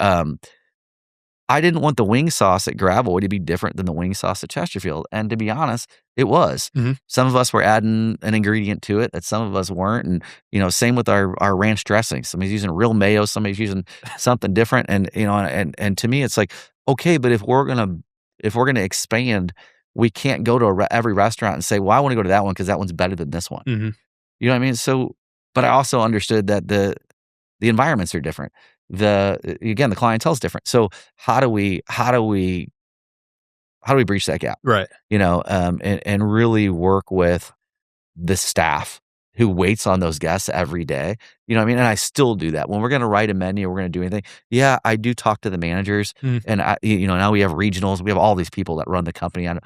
I didn't want the wing sauce at Gravelwood to be different than the wing sauce at Chesterfield, and to be honest, it was. Mhm. Some of us were adding an ingredient to it that some of us weren't, and, same with our ranch dressing. Somebody's using real mayo, somebody's using something different, and, and to me, it's like, okay, but if we're gonna expand, we can't go to every restaurant and say, "Well, I wanna go to that one because that one's better than this one." Mhm. You know what I mean? So, but I also understood that the environments are different. Again, the clientele is different. So how do we breach that gap? Right. And really work with the staff who waits on those guests every day. You know what I mean? And I still do that. When we're gonna write a menu, we're gonna do anything. Yeah, I do talk to the managers, Mhm. and now we have regionals. We have all these people that run the company on,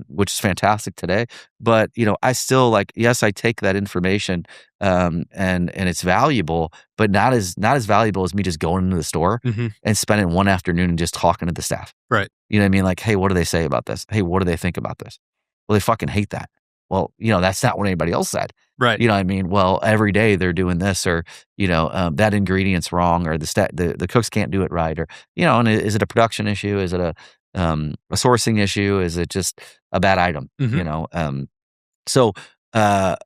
which is fantastic today. But, I still like, yes, I take that information, and it's valuable, but not as valuable as me just going into the store Mhm. and spending one afternoon and just talking to the staff. Right. You know what I mean? Like, "Hey, what do they say about this? Hey, what do they think about this?" "Well, they fucking hate that." Well, that's not what anybody else said. Right. You know what I mean? Well, every day they're doing this, or, that ingredient's wrong, or the cooks can't do it right, or, and is it a production issue? Is it a sourcing issue? Is it just a bad item? Mhm. So, uh,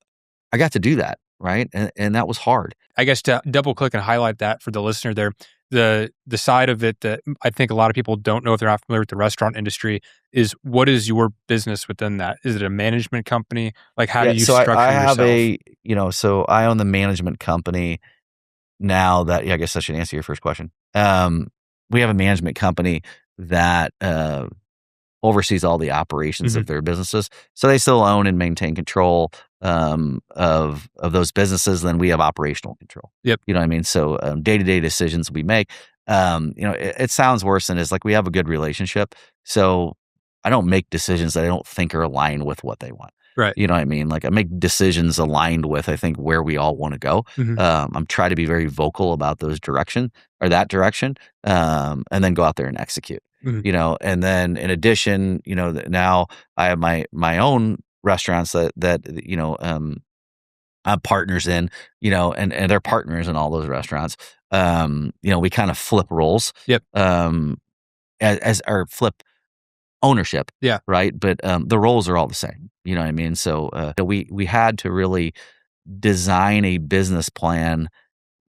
I got to do that, right? And that was hard. I guess to double click and highlight that for the listener there, the side of it that I think a lot of people don't know if they're not familiar with the restaurant industry is what is your business within that? Is it a management company? Like, how do Yeah, you so I structure have yourself? so I own the management company now that, yeah, I guess I should answer your first question. We have a management company that, oversees all the operations Mhm. of their businesses. So they still own and maintain control, of those businesses. Then we have operational control. Yep. You know what I mean? So, day-to-day decisions we make, it sounds worse than it is. Like, we have a good relationship. So I don't make decisions that I don't think are aligned with what they want. Right. You know what I mean? Like, I make decisions aligned with, I think, where we all want to go. Mhm. I'm trying to be very vocal about that direction, and then go out there and execute. Mhm. And then in addition, now I have my own restaurants that I'm partners in, and they're partners in all those restaurants. We kind of flip roles, Yep. as or flip ownership, Yeah. right? But the roles are all the same. You know what I mean? So we had to really design a business plan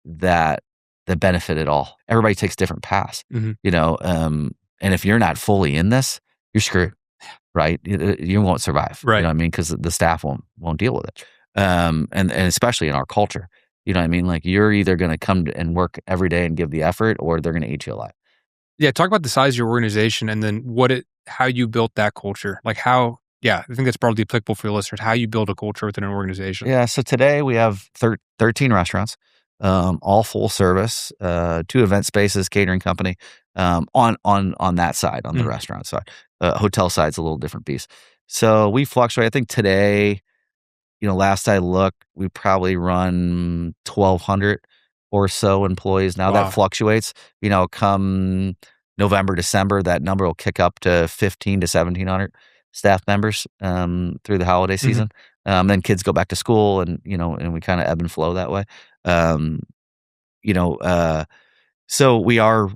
that benefited all. Everybody takes different paths, Mhm. and if you're not fully in this, you're screwed, right? You won't survive. You Right. know what I mean? Because the staff won't deal with it, and especially in our culture. You know what I mean? Like, you're either going to come and work every day and give the effort, or they're going to eat you alive. Yeah, talk about the size of your organization and then how you built that culture. Like how yeah, I think that's probably applicable for your listeners, how you build a culture within an organization. Yeah. So today we have 13 restaurants, all full service, 2 event spaces, catering company, on that side, on the Mhm. restaurant side. Hotel side's a little different piece. So we fluctuate. I think today, last I looked, we probably run 1,200 or so employees. Now that Wow. fluctuates. Come November, December, that number will kick up to 15 to 1,700 staff members, through the holiday Mhm. season. Then kids go back to school, and we kind of ebb and flow that way. Um, you know, uh, so we are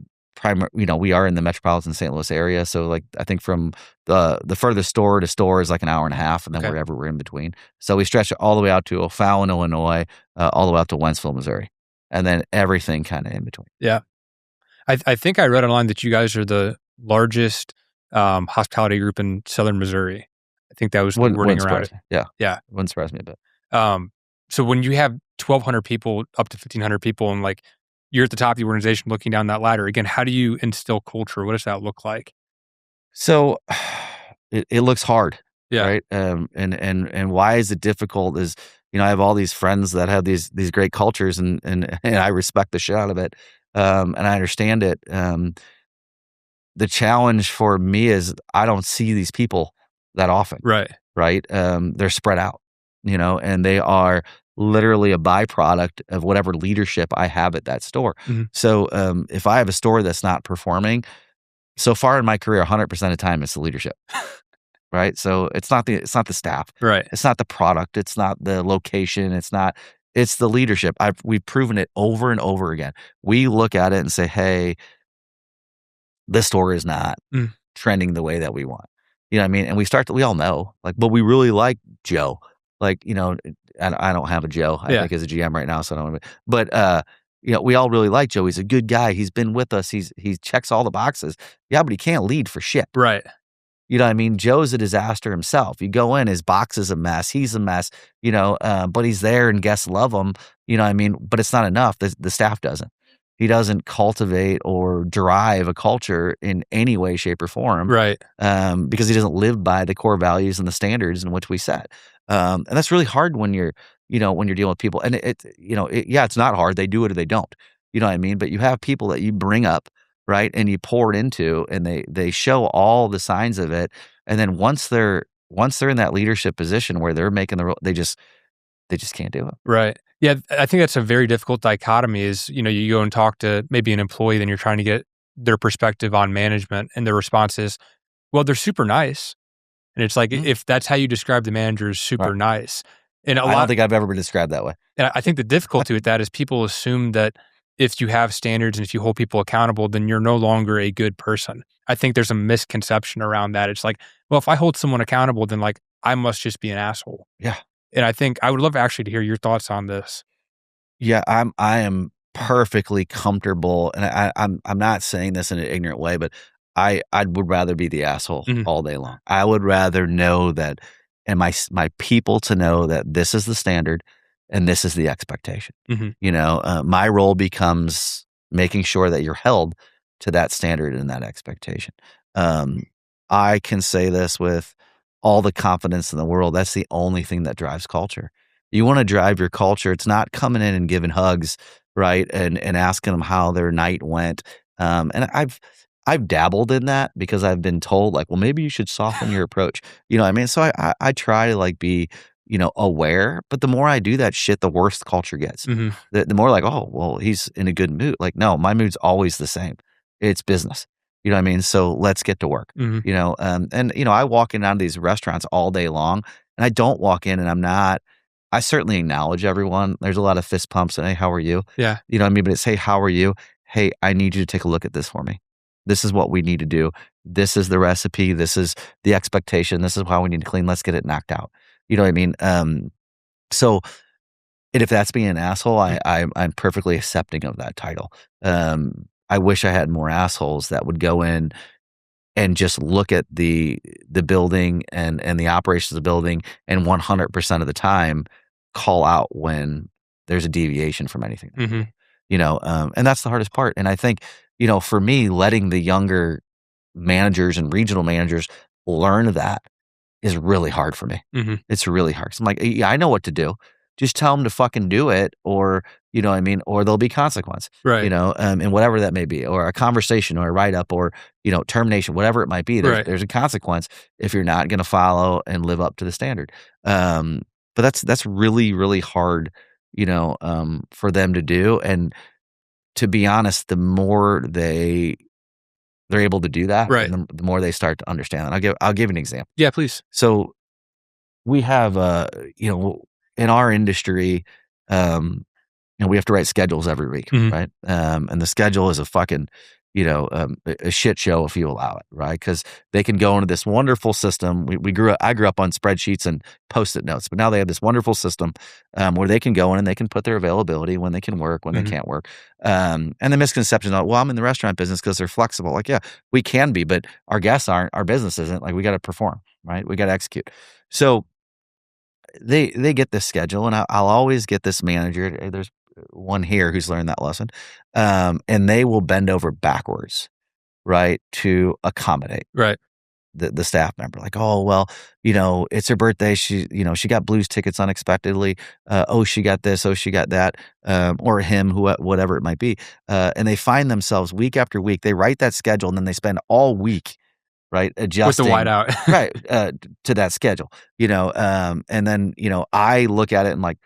in the metropolitan St. Louis area. So, like, I think from the furthest store to store is like an hour and a half, and then Okay. wherever we're in between. So we stretch it all the way out to O'Fallon, Illinois, all the way out to Wentzville, Missouri, and then everything kind of in between. Yeah. I think I read online that you guys are the largest, hospitality group in Southern Missouri. I think that was the wording Wouldn't around surprise it. me. Yeah, Yeah. wouldn't surprise me a bit. Um, so when you have 1,200 people, up to 1,500 people, and like you're at the top of the organization looking down that ladder, again, how do you instill culture? What does that look like? So it looks hard, Yeah. right? And why is it difficult? Is I have all these friends that have these great cultures, and I respect the shit out of it, and I understand it. The challenge for me is I don't see these people that often, Right. right? They're spread out, and they are literally a byproduct of whatever leadership I have at that store. Mhm. So if I have a store that's not performing, So far in my career, 100% of the time, it's the leadership, right? So it's not the staff. Right. It's not the product. It's not the location. It's the leadership. We've proven it over and over again. We look at it and say, "Hey, this store is not Mm. trending the way that we want." You know what I mean? And we all know, like, but we really like Joe. Like, I don't have a Joe, I Yeah. think, as a GM right now, so I don't wanna but, we all really like Joe. He's a good guy. He's been with us. He checks all the boxes. Yeah, but he can't lead for shit. Right. You know what I mean? Joe's a disaster himself. You go in, his box is a mess. He's a mess, but he's there and guests love him. You know what I mean? But it's not enough. The staff doesn't. He doesn't cultivate or drive a culture in any way, shape, or form, Right. because he doesn't live by the core values and the standards in which we set. And that's really hard when you're dealing with people. And yeah, it's not hard. They do it or they don't. You know what I mean? But you have people that you bring up, right? And you pour it into, and they show all the signs of it. And then once they're in that leadership position where they're making they just can't do it. Right. Yeah, I think that's a very difficult dichotomy is, you go and talk to maybe an employee, then you're trying to get their perspective on management, and their response is, well, they're super nice. And it's like, Mhm. if that's how you describe the manager as Right. super nice. And I don't think I've ever been described that way. and I think the difficulty with that is people assume that if you have standards and if you hold people accountable, then you're no longer a good person. I think there's a misconception around that. It's like, well, if I hold someone accountable, then like I must just be an asshole. Yeah. And I think I would love actually to hear your thoughts on this. Yeah, I am perfectly comfortable, and I'm not saying this in an ignorant way, but I would rather be the asshole Mhm. all day long. I would rather know that, and my people to know that this is the standard and this is the expectation. Mhm. My role becomes making sure that you're held to that standard and that expectation. Um, I can say this with all the confidence in the world. That's the only thing that drives culture. You wanna drive your culture, it's not coming in and giving hugs, right, and asking them how their night went, and I've dabbled in that because I've been told, like, "Well, maybe you should soften your approach." You know what I mean? So I try to, like, be, aware, but the more I do that shit, the worse the culture gets. Mhm. The more like, "Oh, well, he's in a good mood." Like, no, my mood's always the same. It's business. You know what I mean? So let's get to work, Mhm. I walk in on these restaurants all day long, and I don't walk in and I certainly acknowledge everyone. There's a lot of fist pumps and, "Hey, how are you?" Yeah. You know what I mean? But it's, "Hey, how are you? Hey, I need you to take a look at this for me. This is what we need to do. This is the recipe. This is the expectation. This is how we need to clean. Let's get it knocked out." You know what I mean? So, and if that's being an asshole, Mm. I'm perfectly accepting of that title. I wish I had more assholes that would go in and just look at the building and the operations of the building, and 100% of the time call out when there's a deviation from anything that we do. Mhm. And that's the hardest part. And I think, for me, letting the younger managers and regional managers learn that is really hard for me. Mhm. It's really hard. 'Cause I'm like, "Yeah, I know what to do. Just tell them to fucking do it, or," you know what I mean? Or there'll be consequence, Right. and whatever that may be, or a conversation or a write-up or, termination, whatever it might be. There's Right. there's a consequence if you're not gonna follow and live up to the standard. But that's really, really hard, for them to do. And to be honest, the more they're able to do that, Right. then the more they start to understand that. I'll give an example. Yeah, please. So we have, in our industry, um, we have to write schedules every week, Mhm. right? And the schedule is a fucking, a shit show if you allow it, right? Because they can go into this wonderful system. I grew up on spreadsheets and Post-it notes, but now they have this wonderful system, where they can go in and they can put their availability, when they can work, when they Mhm. can't work. And the misconception of, well, I'm in the restaurant business because they're flexible. Like, yeah, we can be, but our guests aren't. Our business isn't. Like, we got to perform, right? We got to execute. So they get this schedule, and I'll always get this manager. There's one here who's learned that lesson, and they will bend over backwards, right, to accommodate Right. the staff member. Like, "Oh, well, it's her birthday. She got blues tickets unexpectedly. Oh, she got this. Oh, she got that." Or him, whatever it might be. And they find themselves week after week. They write that schedule, and then they spend all week, right, With the adjusting, whiteout. right, to that schedule. And then, I look at it and, like,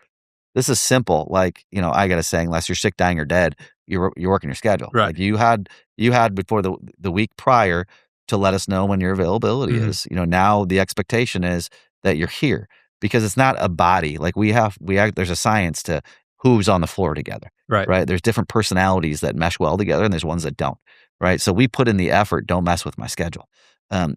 this is simple. Like, I got a saying, unless you're sick, dying, or dead, you're working your schedule. Right. Like, you had you had before the week prior to let us know when your availability Mhm. is. Now the expectation is that you're here because it's not a body. Like we have there's a science to who's on the floor together, Right. right? There's different personalities that mesh well together and there's ones that don't, right? So we put in the effort, don't mess with my schedule. Um,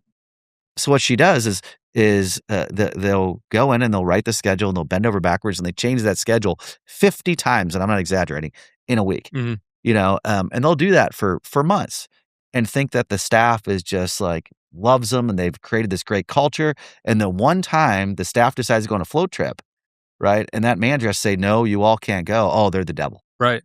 so what she does is they'll go in and they'll write the schedule and they'll bend over backwards and they change that schedule 50 times, and I'm not exaggerating, in a week. Mhm. And they'll do that for months and think that the staff is just like loves them and they've created this great culture. And the one time the staff decides to go on a float trip, right? And that manager has to say, no, you all can't go. Oh, they're the devil. Right.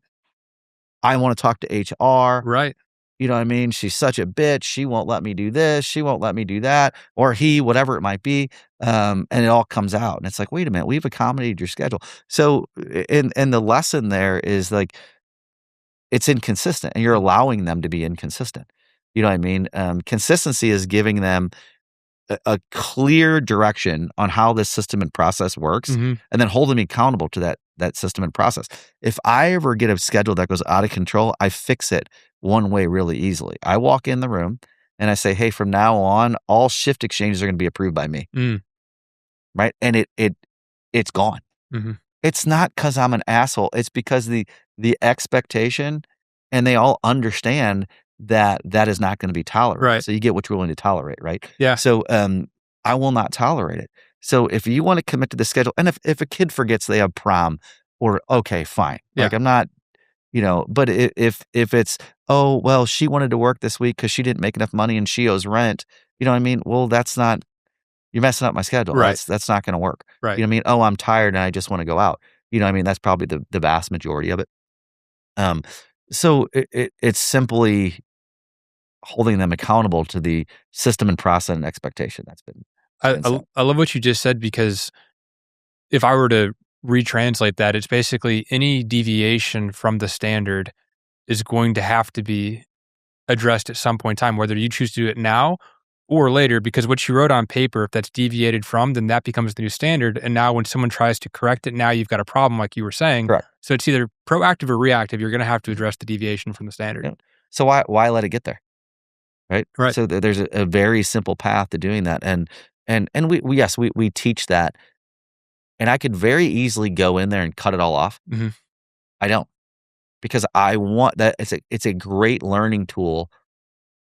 I want to talk to HR. Right. You know what I mean? She's such a bitch. She won't let me do this. She won't let me do that, or he, whatever it might be. And it all comes out. And it's like, wait a minute, we've accommodated your schedule. So, and the lesson there is like, it's inconsistent and you're Mm. allowing them to be inconsistent. You know what I mean? Consistency is giving them a clear direction on how this system and process works, Mhm. and then holding me accountable to that system and process. If I ever get a schedule that goes out of control, I fix it one way really easily. I walk in the room and I say, "Hey, from now on, all shift exchanges are going to be approved by me." Mm. Right? And it's gone. Mhm. It's not because 'cause I'm an asshole, it's because the expectation and they all understand that that is not gonna be tolerated. Right. So you get what you're willing to tolerate, right? Yeah. So, I will not tolerate it. So if you wanna commit to the schedule and if a kid forgets they have prom or okay, fine. Yeah. Like, I'm not but if it's, "Oh, well, she wanted to work this week because she didn't make enough money and she owes rent," you know what I mean? Well, that's not you're messing up my schedule. Right. That's not gonna work. You Right. know what I mean? "Oh, I'm tired and I just wanna go out." You know what I mean? That's probably the vast majority of it. Um, so it's simply holding them accountable to the system and process and expectation that's I been I set. I love what you just said because if I were to retranslate that, it's basically any deviation from the standard is going to have to be addressed at some point in time, whether you choose to do it now or later, because what you wrote on paper, if that's deviated from, then that becomes the new standard. And now when someone tries to correct it, now you've got a problem, like you were saying. Correct. So it's either proactive or reactive. You're going to have to Mhm. address the deviation from the standard. Yeah. So why let it get there, right? Right. So there's a very simple path to doing that, and we yes, we teach that, and I could very easily go in there and cut it all off. Hmm. I don't, because I want that it's a great learning tool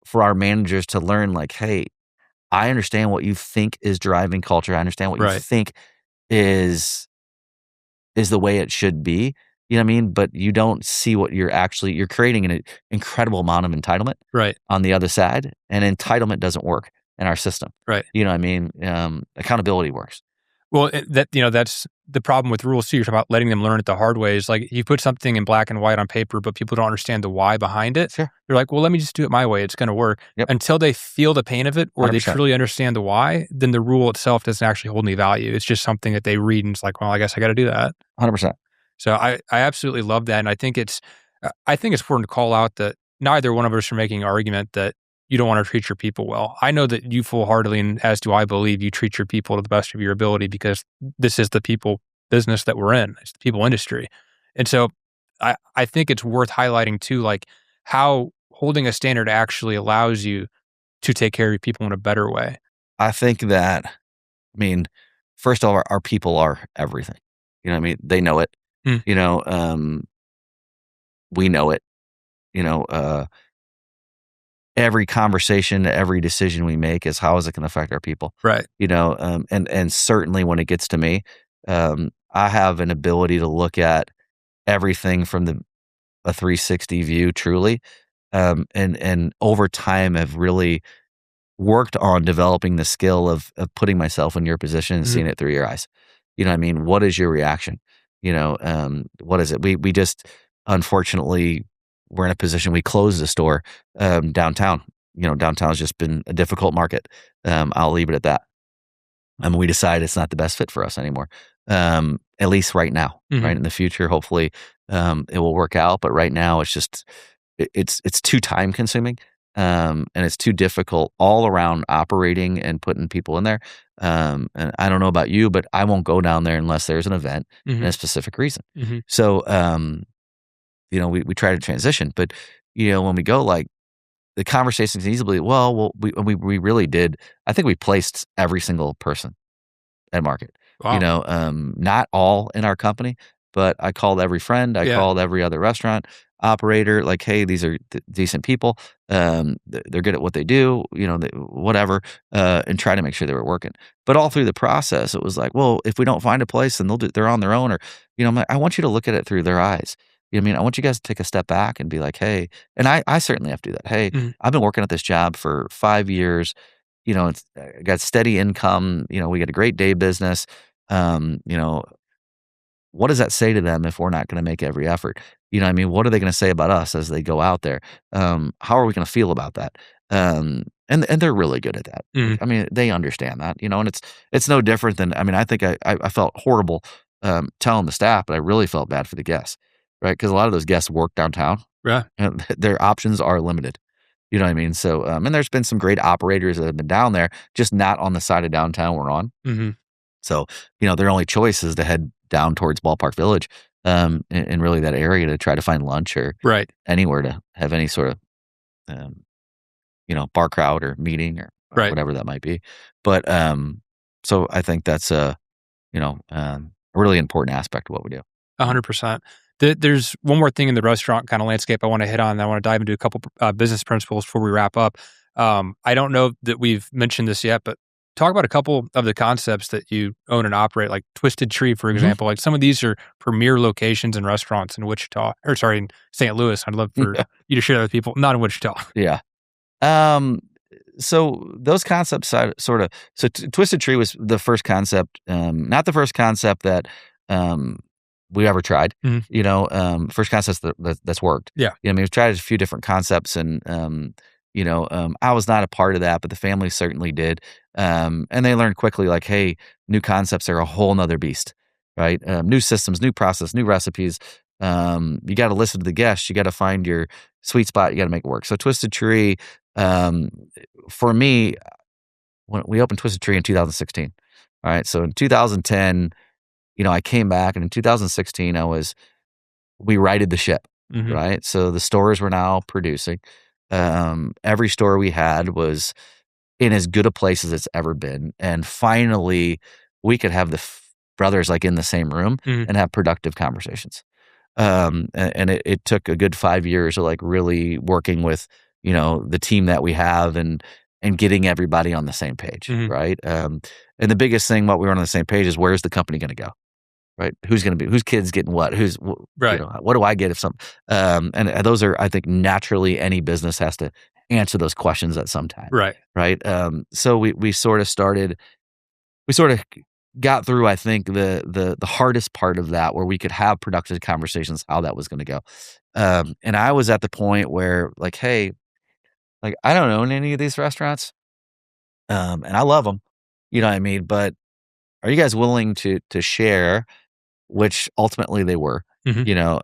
for our managers to learn like, "Hey, I understand what you think is driving culture. I understand what you Right. think is the way it should be." You know what I mean? But you don't see what you're creating an incredible amount of entitlement Right. on the other side, and entitlement doesn't work in our system. Right. You know what I mean? Accountability works. Well, that's the problem with rules too. You're talking about letting them learn it the hard way. Is like you put something in black and white on paper, but people don't understand the why behind it. Sure. They're like, well, let me just do it my way. It's going to work. Yep. Until they feel the pain of it or they 100%. truly understand the why, then the rule itself doesn't actually hold any value. It's just something that they read and it's like, well, I guess I got to do that. 100%. So I absolutely love that, and I think it's important to call out that neither one of us are making an argument that you don't want to treat your people well. I know that you full heartedly, and as do I believe, you treat your people to the best of your ability because this is the people business that we're in. It's the people industry, and so I think it's worth highlighting too, like how holding a standard actually allows you to take care of your people in a better way. I think that, I mean, first of all, our people are everything. You know what I mean? They know it. Mm, You know, we know it. You know, every conversation, every decision we make is how is it going to affect our people? right. And certainly when it gets to me, I have an ability to look at everything from a 360 view, truly, and over time have really worked on developing the skill of putting myself in your position and Mhm. seeing it through your eyes. You know what I mean? What is your reaction? What is it? We just unfortunately we're in a position we closed the store downtown. Downtown's just been a difficult market. I'll leave it at that. We decide it's not the best fit for us anymore. At least right now, Mhm. right? In the future, hopefully, it will work out. But right now, it's just it's too time consuming, and it's too difficult all around operating and putting people in there. And I don't know about you, but I won't go down there unless there's an event and a Mhm. specific reason. Mhm. So, we try to transition, but when we go like the conversations easily, well, we really did. I think we placed every single person at market. Wow. Not all in our company, but I called every friend, I Yeah. called every other restaurant operator, like, "Hey, these are decent people. They're good at what they do, whatever," and try to make sure they were working. But all through the process, it was like, "Well, if we don't find a place, then they're on their own," or, I'm like, "I want you to look at it through their eyes." You know what I mean? I want you guys to take a step back and be like, "Hey," and I certainly have to do that. "Hey, Mhm. I've been working at this job for 5 years. It's got steady income. We got a great day business. Um, you know, what does that say to them if we're not going to make every effort? What I mean? What are they going to say about us as they go out there? How are we going to feel about that? And they're really good at that. Like, Mhm. I mean, they understand that, and it's no different than, I mean, I think I felt horrible telling the staff, but I really felt bad for the guests, right? Because a lot of those guests work downtown Yeah. and their options are limited. You know what I mean? So, and there's been some great operators that have been down there, just not on the side of downtown we're on. Mhm. So, their only choice is to head down towards Ballpark Village, and really that area to try to find lunch or Right. anywhere to have any sort of, um, bar crowd or meeting or Right. whatever that might be. But, so I think that's a really important aspect of what we do. 100%. There's one more thing in the restaurant kind of landscape I want to hit on, and I want to dive into a couple business principles before we wrap up. I don't know that we've mentioned this yet, but talk about a couple of the concepts that you own and operate, like Twisted Tree, for Mhm. example. Like some of these are premier locations and restaurants in Wichita, or sorry, in St. Louis. I'd love for you to share that with people, not in Wichita. Yeah. Um, so those concepts Twisted Tree was the first concept, not the first concept that, um, we ever tried, Mhm. first concept that's worked. Yeah. I mean, we've tried a few different concepts and, I was not a part of that, but the family certainly did. And they learned quickly, like, hey, new concepts are a whole nother beast, right? New systems, new process, new recipes. You got to listen to the guests. You got to find your sweet spot. You got to make it work. So Twisted Tree, um, for me, when we opened Twisted Tree in 2016, all right. So in 2010, I came back, and in 2016, we righted the ship, Mhm. right? So the stores were now producing. Every store we had was in as good a place as it's ever been, and finally, we could have the brothers like in the same room Mhm. and have productive conversations. And it took a good 5 years of, like, really working with, the team that we have and getting everybody on the same page, Mhm. right? And the biggest thing, what we were on the same page is, where's the company gonna go, right? Whose kid's getting what? Right. What do I get if some and those are, I think, naturally any business has to answer those questions at some time, Right. right? So we sort of got through, I think, the hardest part of that, where we could have productive conversations, how that was gonna go. And I was at the point where, like, "Hey, like, I don't own any of these restaurants, and I love them, you know what I mean? But are you guys willing to share?" Which ultimately they were, Mhm. you know,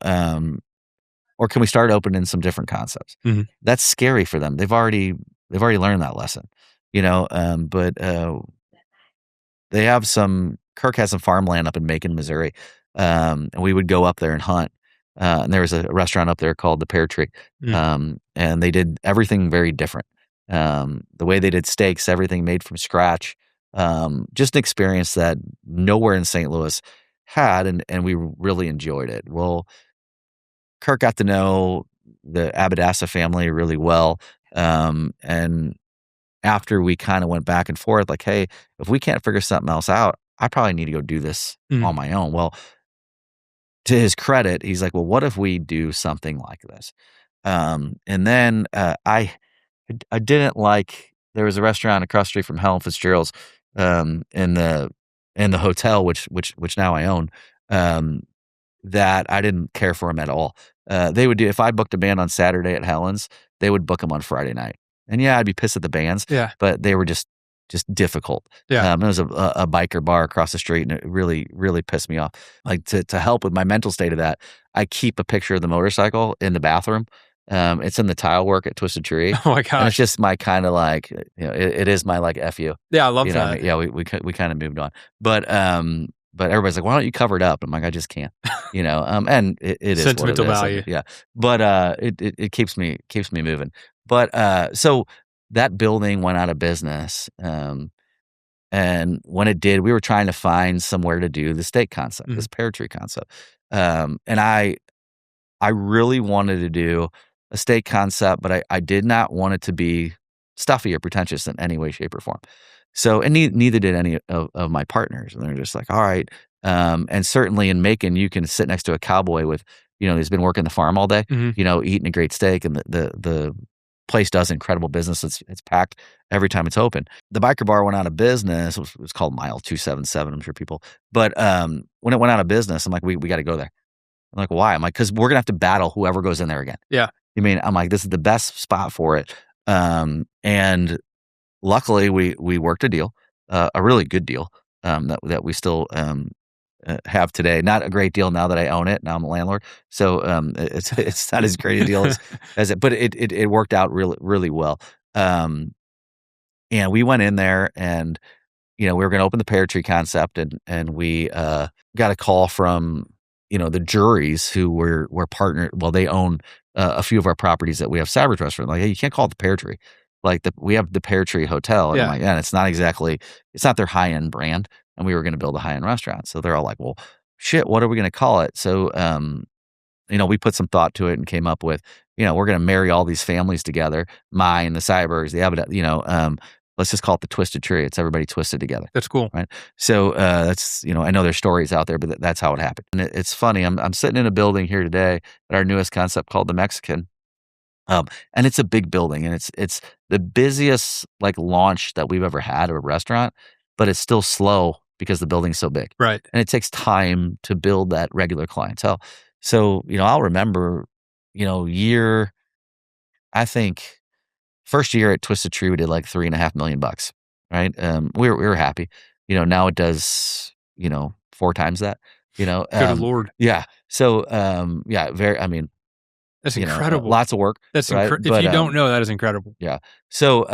or can we start opening some different concepts? Mhm. That's scary for them. They've already learned that lesson, but, they have Kirk has some farmland up in Macon, Missouri, and we would go up there and hunt, and there was a restaurant up there called the Pear Tree, Mhm. and they did everything very different. The way they did steaks, everything made from scratch, just an experience that nowhere in St. Louis had, and we really enjoyed it. Well, Kirk got to know the Abadassa family really well, and after we kinda went back and forth, like, "Hey, if we can't figure something else out, I probably need to go do this Mhm. on my own." Well, to his credit, he's like, "Well, what if we do something like this?" And then, I didn't like, there was a restaurant across the street from Helen Fitzgerald's, in the hotel, which now I own, um, that I didn't care for them at all. They would do, if I booked a band on Saturday at Helen's, they would book them on Friday night. And yeah, I'd be pissed at the bands, Yeah. but they were just difficult. Yeah. It was a biker bar across the street, and it really, really pissed me off. Like, to help with my mental state of that, I keep a picture of the motorcycle in the bathroom. It's in the tile work at Twisted Tree, Oh my and it's gosh. just my kinda, like, it is my, like, F you. Yeah, I love You know what I that. mean? Yeah, we kinda moved on. But, but everybody's like, "Why don't you cover it up?" I'm like, "I just can't," and it is what it Sentimental is. I mean, value. yeah, but it keeps me moving. But so that building went out of business, and when it did, we were trying to find somewhere to do the steak concept, this Mhm. pear tree concept, and I really wanted to do a steak concept, but I did not want it to be stuffy or pretentious in any way, shape, or form. So, and neither did any of my partners. And they're just like, all right. And certainly in Macon, you can sit next to a cowboy with, he's been working the farm all day, Mhm. eating a great steak, and the place does incredible business. It's packed every time it's open. The biker bar went out of business. It was called Mile 277. I'm sure people, but when it went out of business, I'm like, we got to go there. I'm like, "Why?" I'm like, "'Cause we're gonna have to battle whoever goes in there again." Yeah. You mean I'm like, "This is the best spot for it." And luckily, we worked a deal, a really good deal, that we still, have today. Not a great deal now that I own it, now I'm a landlord. So, it's not as great a deal as it, but it worked out really, really well. Um, and we went in there and we were gonna open the pear tree concept and we, got a call from, the juries who were partnered well, they own, a few of our properties that we have Sabbath restaurant, like, "Hey, you can't call it the pear tree." Like, we have the Pear Tree Hotel, and I'm Yeah. like, "Yeah, it's not their high-end brand," and we were gonna build a high-end restaurant, so they're all like, "Well, shit, what are we gonna call it?" So, we put some thought to it and came up with, we're gonna marry all these families together, mine, the Cybergs, the Abbott, let's just call it the Twisted Tree. It's everybody twisted together, That's cool. right? So, that's, I know there's stories out there, but that's how it happened. And it's funny. I'm sitting in a building here today at our newest concept called the Mexican. And it's a big building, and it's the busiest like launch that we've ever had of a restaurant, but it's still slow because the building's so big, Right. and it takes time to build that regular clientele. So, I'll remember, year I think first year at Twisted Tree we did like 3.5 million bucks, right? We were happy. Now it does 4 times that. You know, Good um, lord. yeah. So yeah, very. I mean, That's incredible. lots of work, right? If But you don't know, that is incredible. yeah. So,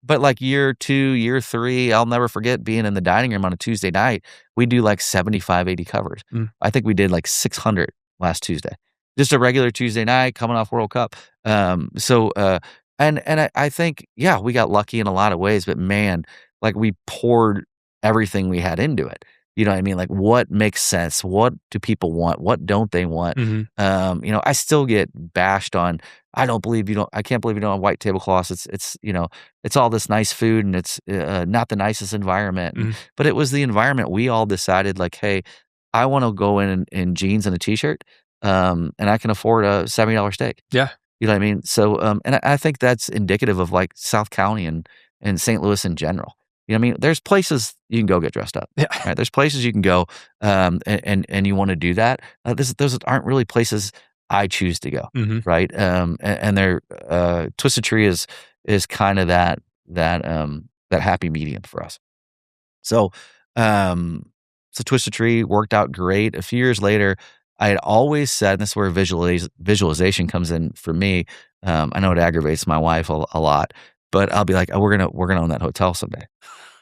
but like year 2, year 3, I'll never forget being in the dining room on a Tuesday night. We do like 75, 80 covers. Mm. I think we did like 600 last Tuesday. Just a regular Tuesday night coming off World Cup. And I think, yeah, we got lucky in a lot of ways, but man, like we poured everything we had into it. You know what I mean? Like what makes sense? What do people want? What don't they want? Mhm. I still get bashed on I can't believe you don't have white tablecloths. It's all this nice food and it's not the nicest environment. Mhm. But it was the environment we all decided like, hey, I want to go in jeans and a t-shirt, and I can afford a $70 steak. Yeah. You know what I mean? So, and I think that's indicative of like South County and St. Louis in general. You know what I mean? There's places you can go get dressed up, Yeah. right? There's places you can go, and you want to do that. Those aren't really places I choose to go, Mhm. right? And they're Twisted Tree is kind of that happy medium for us. So, um, so Twisted Tree worked out great. A few years later, I had always said, and this is where visualization comes in for me. I know it aggravates my wife a lot, but I'll be like, oh, we're gonna own that hotel someday.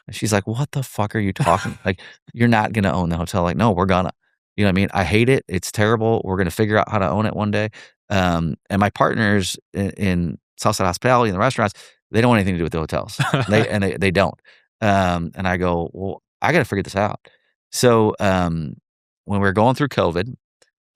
And she's like, "What the fuck are you talking? Like, you're not gonna own the hotel." Like, "No, we're gonna." You know what I mean? I hate it. It's terrible. We're gonna figure out how to own it one day. And my partners in Southside Hospitality and the restaurants, they don't want anything to do with the hotels. They don't. And I go, "Well, I gotta figure this out." So, when we were going through COVID,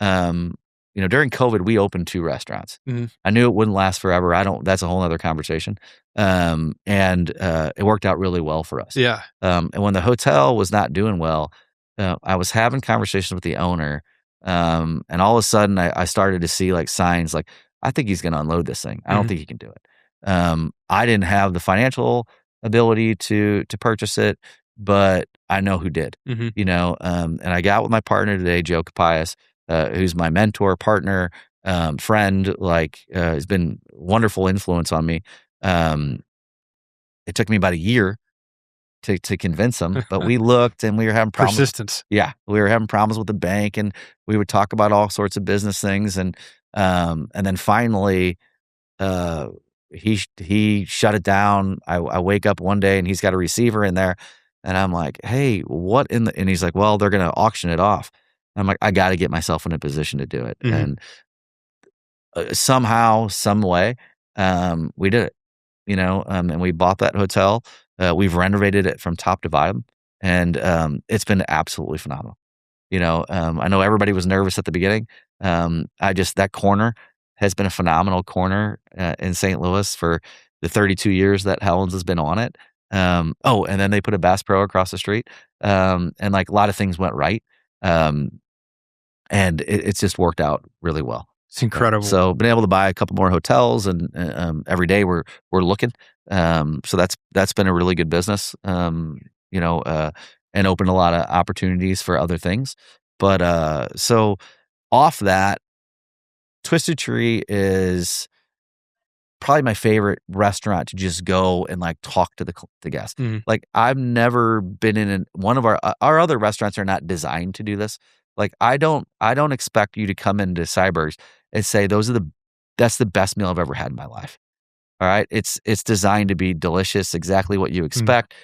um, during COVID, we opened 2 restaurants. Mhm. I knew it wouldn't last forever. I don't That's a whole other conversation. And it worked out really well for us. Yeah. And when the hotel was not doing well, I was having conversations with the owner, and all of a sudden I started to see like signs like, I think he's gonna unload this thing. I don't Mhm. think he can do it. I didn't have the financial ability to purchase it, but I know who did. Mhm. And I got with my partner today, Joe Capias, who's my mentor, partner, friend, like, has been wonderful influence on me. Um, it took me about a year to convince him, but we looked and we were having problems. Persistence. Yeah, we were having problems with the bank, and we would talk about all sorts of business things, and then finally, uh, he shut it down. I wake up one day and he's got a receiver in there, And I'm like, "Hey, what in the," and he's like, "Well, they're gonna auction it off." I'm like, "I gotta get myself in a position to do it." Mhm. And, somehow, some way, we did it, and we bought that hotel. We've renovated it from top to bottom, and, it's been absolutely phenomenal. I know everybody was nervous at the beginning. That corner has been a phenomenal corner, in St. Louis for the 32 years that Helen's has been on it. And then they put a Bass Pro across the street, and, like, a lot of things went right, um, and it's just worked out really well. It's incredible. So been able to buy a couple more hotels, and, every day we're looking. So that's been a really good business, and opened a lot of opportunities for other things. But, so off that, Twisted Tree is probably my favorite restaurant to just go and, like, talk to the guests. Mhm. Like, I've never been in one of our other restaurants are not designed to do this. Like, I don't expect you to come into Cyberg's and say, "That's the best meal I've ever had in my life." All right? It's designed to be delicious, exactly what you Mhm. expect,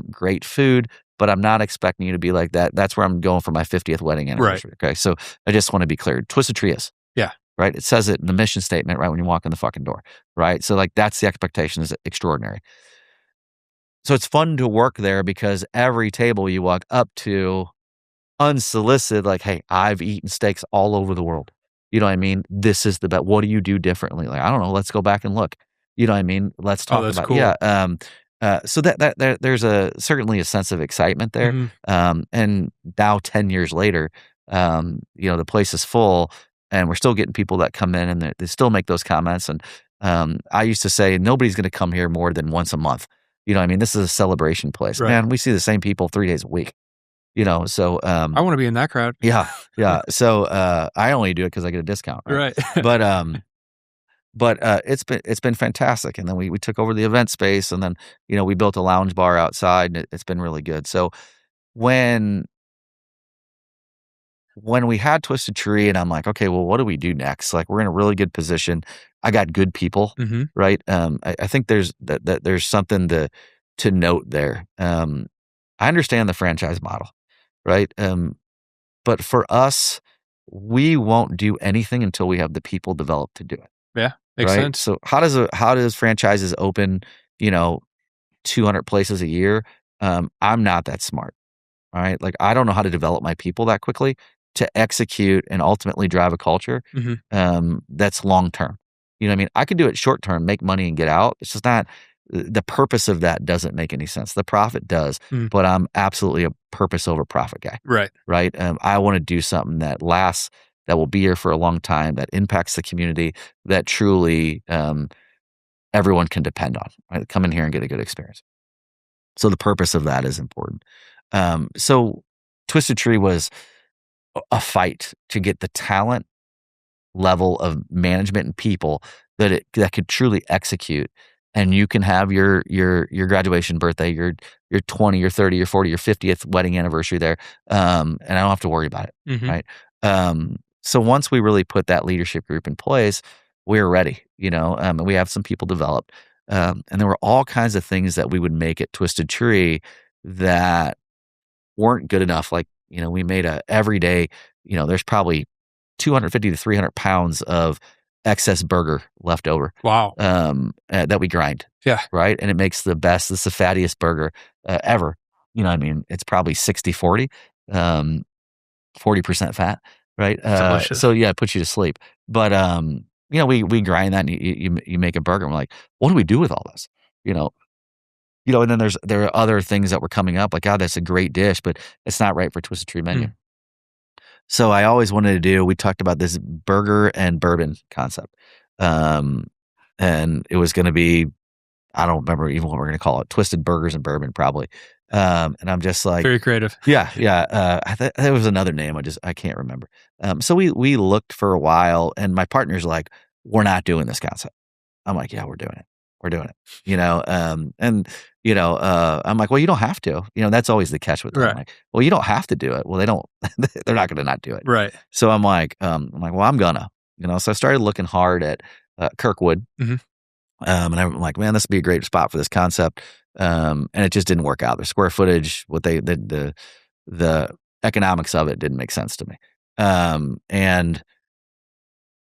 great food, but I'm not expecting you to be like that. That's where I'm going for my 50th wedding Right. anniversary, okay? So, I just wanna be clear. Twisted Tree is. Yeah. Right? It says it in the mission statement right when you walk in the fucking door, right? So, like, that's the expectation is extraordinary. So it's fun to work there because every table you walk up to unsolicited, like, "Hey, I've eaten steaks all over the world." You know what I mean? This is the best. What do you do differently? Like, I don't know, let's go back and look. You know what I mean? Let's Oh, talk that's about, cool. yeah, so there's certainly a sense of excitement there, Mhm. and now 10 years later, the place is full, and we're still getting people that come in, and they still make those comments, and, I used to say, "Nobody's gonna come here more than once a month." You know what I mean? This is a celebration place. Right. Man, we see the same people 3 days a week, so, I wanna be in that crowd. yeah, yeah. So, I only do it because I get a discount, right? Right. But, it's been fantastic, and then we took over the event space, and then, we built a lounge bar outside, and it's been really good. So, when when we had Twisted Tree and I'm like, "Okay, well, what do we do next?" Like, we're in a really good position. I got good people, Mhm. right? I think there's something to note there. I understand the franchise model, right? But for us, we won't do anything until we have the people developed to do it, Yeah, makes right? sense. So how does franchises open, you know, 200 places a year? I'm not that smart, all right? Like, I don't know how to develop my people that quickly to execute and ultimately drive a culture, Mhm. that's long term. You know what I mean? I could do it short term, make money and get out. It's just not the purpose of that doesn't make any sense. The profit does, Mhm. but I'm absolutely a purpose over profit guy, Right. right? I wanna do something that lasts, that will be here for a long time, that impacts the community, that truly, everyone can depend on, right? Come in here and get a good experience. So the purpose of that is important. So Twisted Tree was a fight to get the talent level of management and people that could truly execute, and you can have your graduation birthday, your 20, your 30, your 40, your 50th wedding anniversary there, and I don't have to worry about it, Mhm. right? So once we really put that leadership group in place, we were ready, and we have some people developed, and there were all kinds of things that we would make at Twisted Tree that weren't good enough. Like, we made a every day, there's probably 250 to 300 pounds of excess burger left over, Wow. that we grind, Yeah, right? And it makes it's the fattiest burger, ever. You know what I mean? It's probably 60/40, 40% fat, right? delicious. So yeah, it puts you to sleep. But, we grind that and you make a burger. And we're like, what do we do with all this? You know, and then there are other things that were coming up like, "God, that's a great dish, but it's not right for Twisted Tree menu." Mm. So I always wanted to we talked about this burger and bourbon concept. Um, and it was gonna be, I don't remember even what we're gonna call it, Twisted Burgers and Bourbon probably. And I'm just like, Very creative. yeah, yeah, there was another name, I can't remember. So we looked for a while, and my partner's like, "We're not doing this concept." I'm like, "Yeah, we're doing it. We're doing it." And, I'm like, "Well, you don't have to." That's always the catch with them. Right. Like, "Well, you don't have to do it." Well, they don't they're not gonna not do it. Right. So I'm like, "Well, I'm gonna." So I started looking hard at, Kirkwood, Mhm. And I'm like, man, this would be a great spot for this concept. And it just didn't work out. The square footage, what they the economics of it didn't make sense to me. And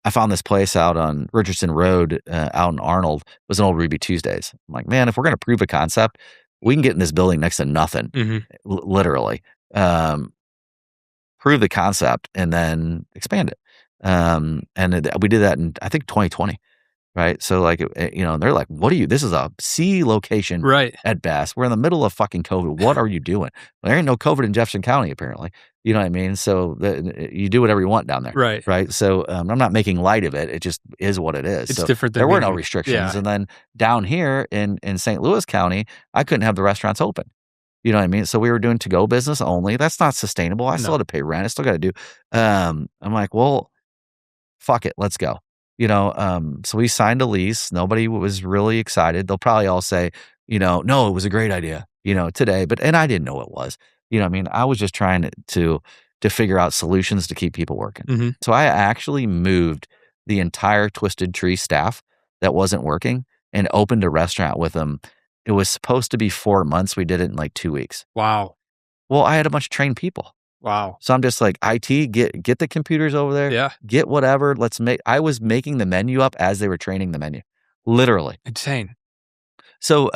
I found this place out on Richardson Road, out in Arnold. It was an old Ruby Tuesdays. I'm like, man, if we're gonna prove a concept, we can get in this building next to nothing, literally. Um, Prove the concept and then expand it. We did that in I think 2020. Right? So, like, they're like, "What are you this is a C location Right. at best. We're in the middle of fucking COVID. What are you doing?" Well, there ain't no COVID in Jefferson County, apparently. You know what I mean? So, you do whatever you want down there, Right. right? So, I'm not making light of it. It just is what it is. It's So, different than there were no being restrictions, yeah. and then down here in St. Louis County, I couldn't have the restaurants open. You know what I mean? So, we were doing to-go business only. That's not sustainable. I still No. had to pay rent. I still gotta do I'm like, "Well, fuck it, let's go." So we signed a lease. Nobody was really excited. They'll probably all say, no, it was a great idea, today. And I didn't know it was. You know what I mean? I was just trying to figure out solutions to keep people working. Mhm. So I actually moved the entire Twisted Tree staff that wasn't working and opened a restaurant with them. It was supposed to be 4 months. We did it in like 2 weeks. Wow. Well, I had a bunch of trained people. Wow. So I'm just like, IT, get the computers over there, Yeah. get whatever. I was making the menu up as they were training the menu, literally. Insane. So,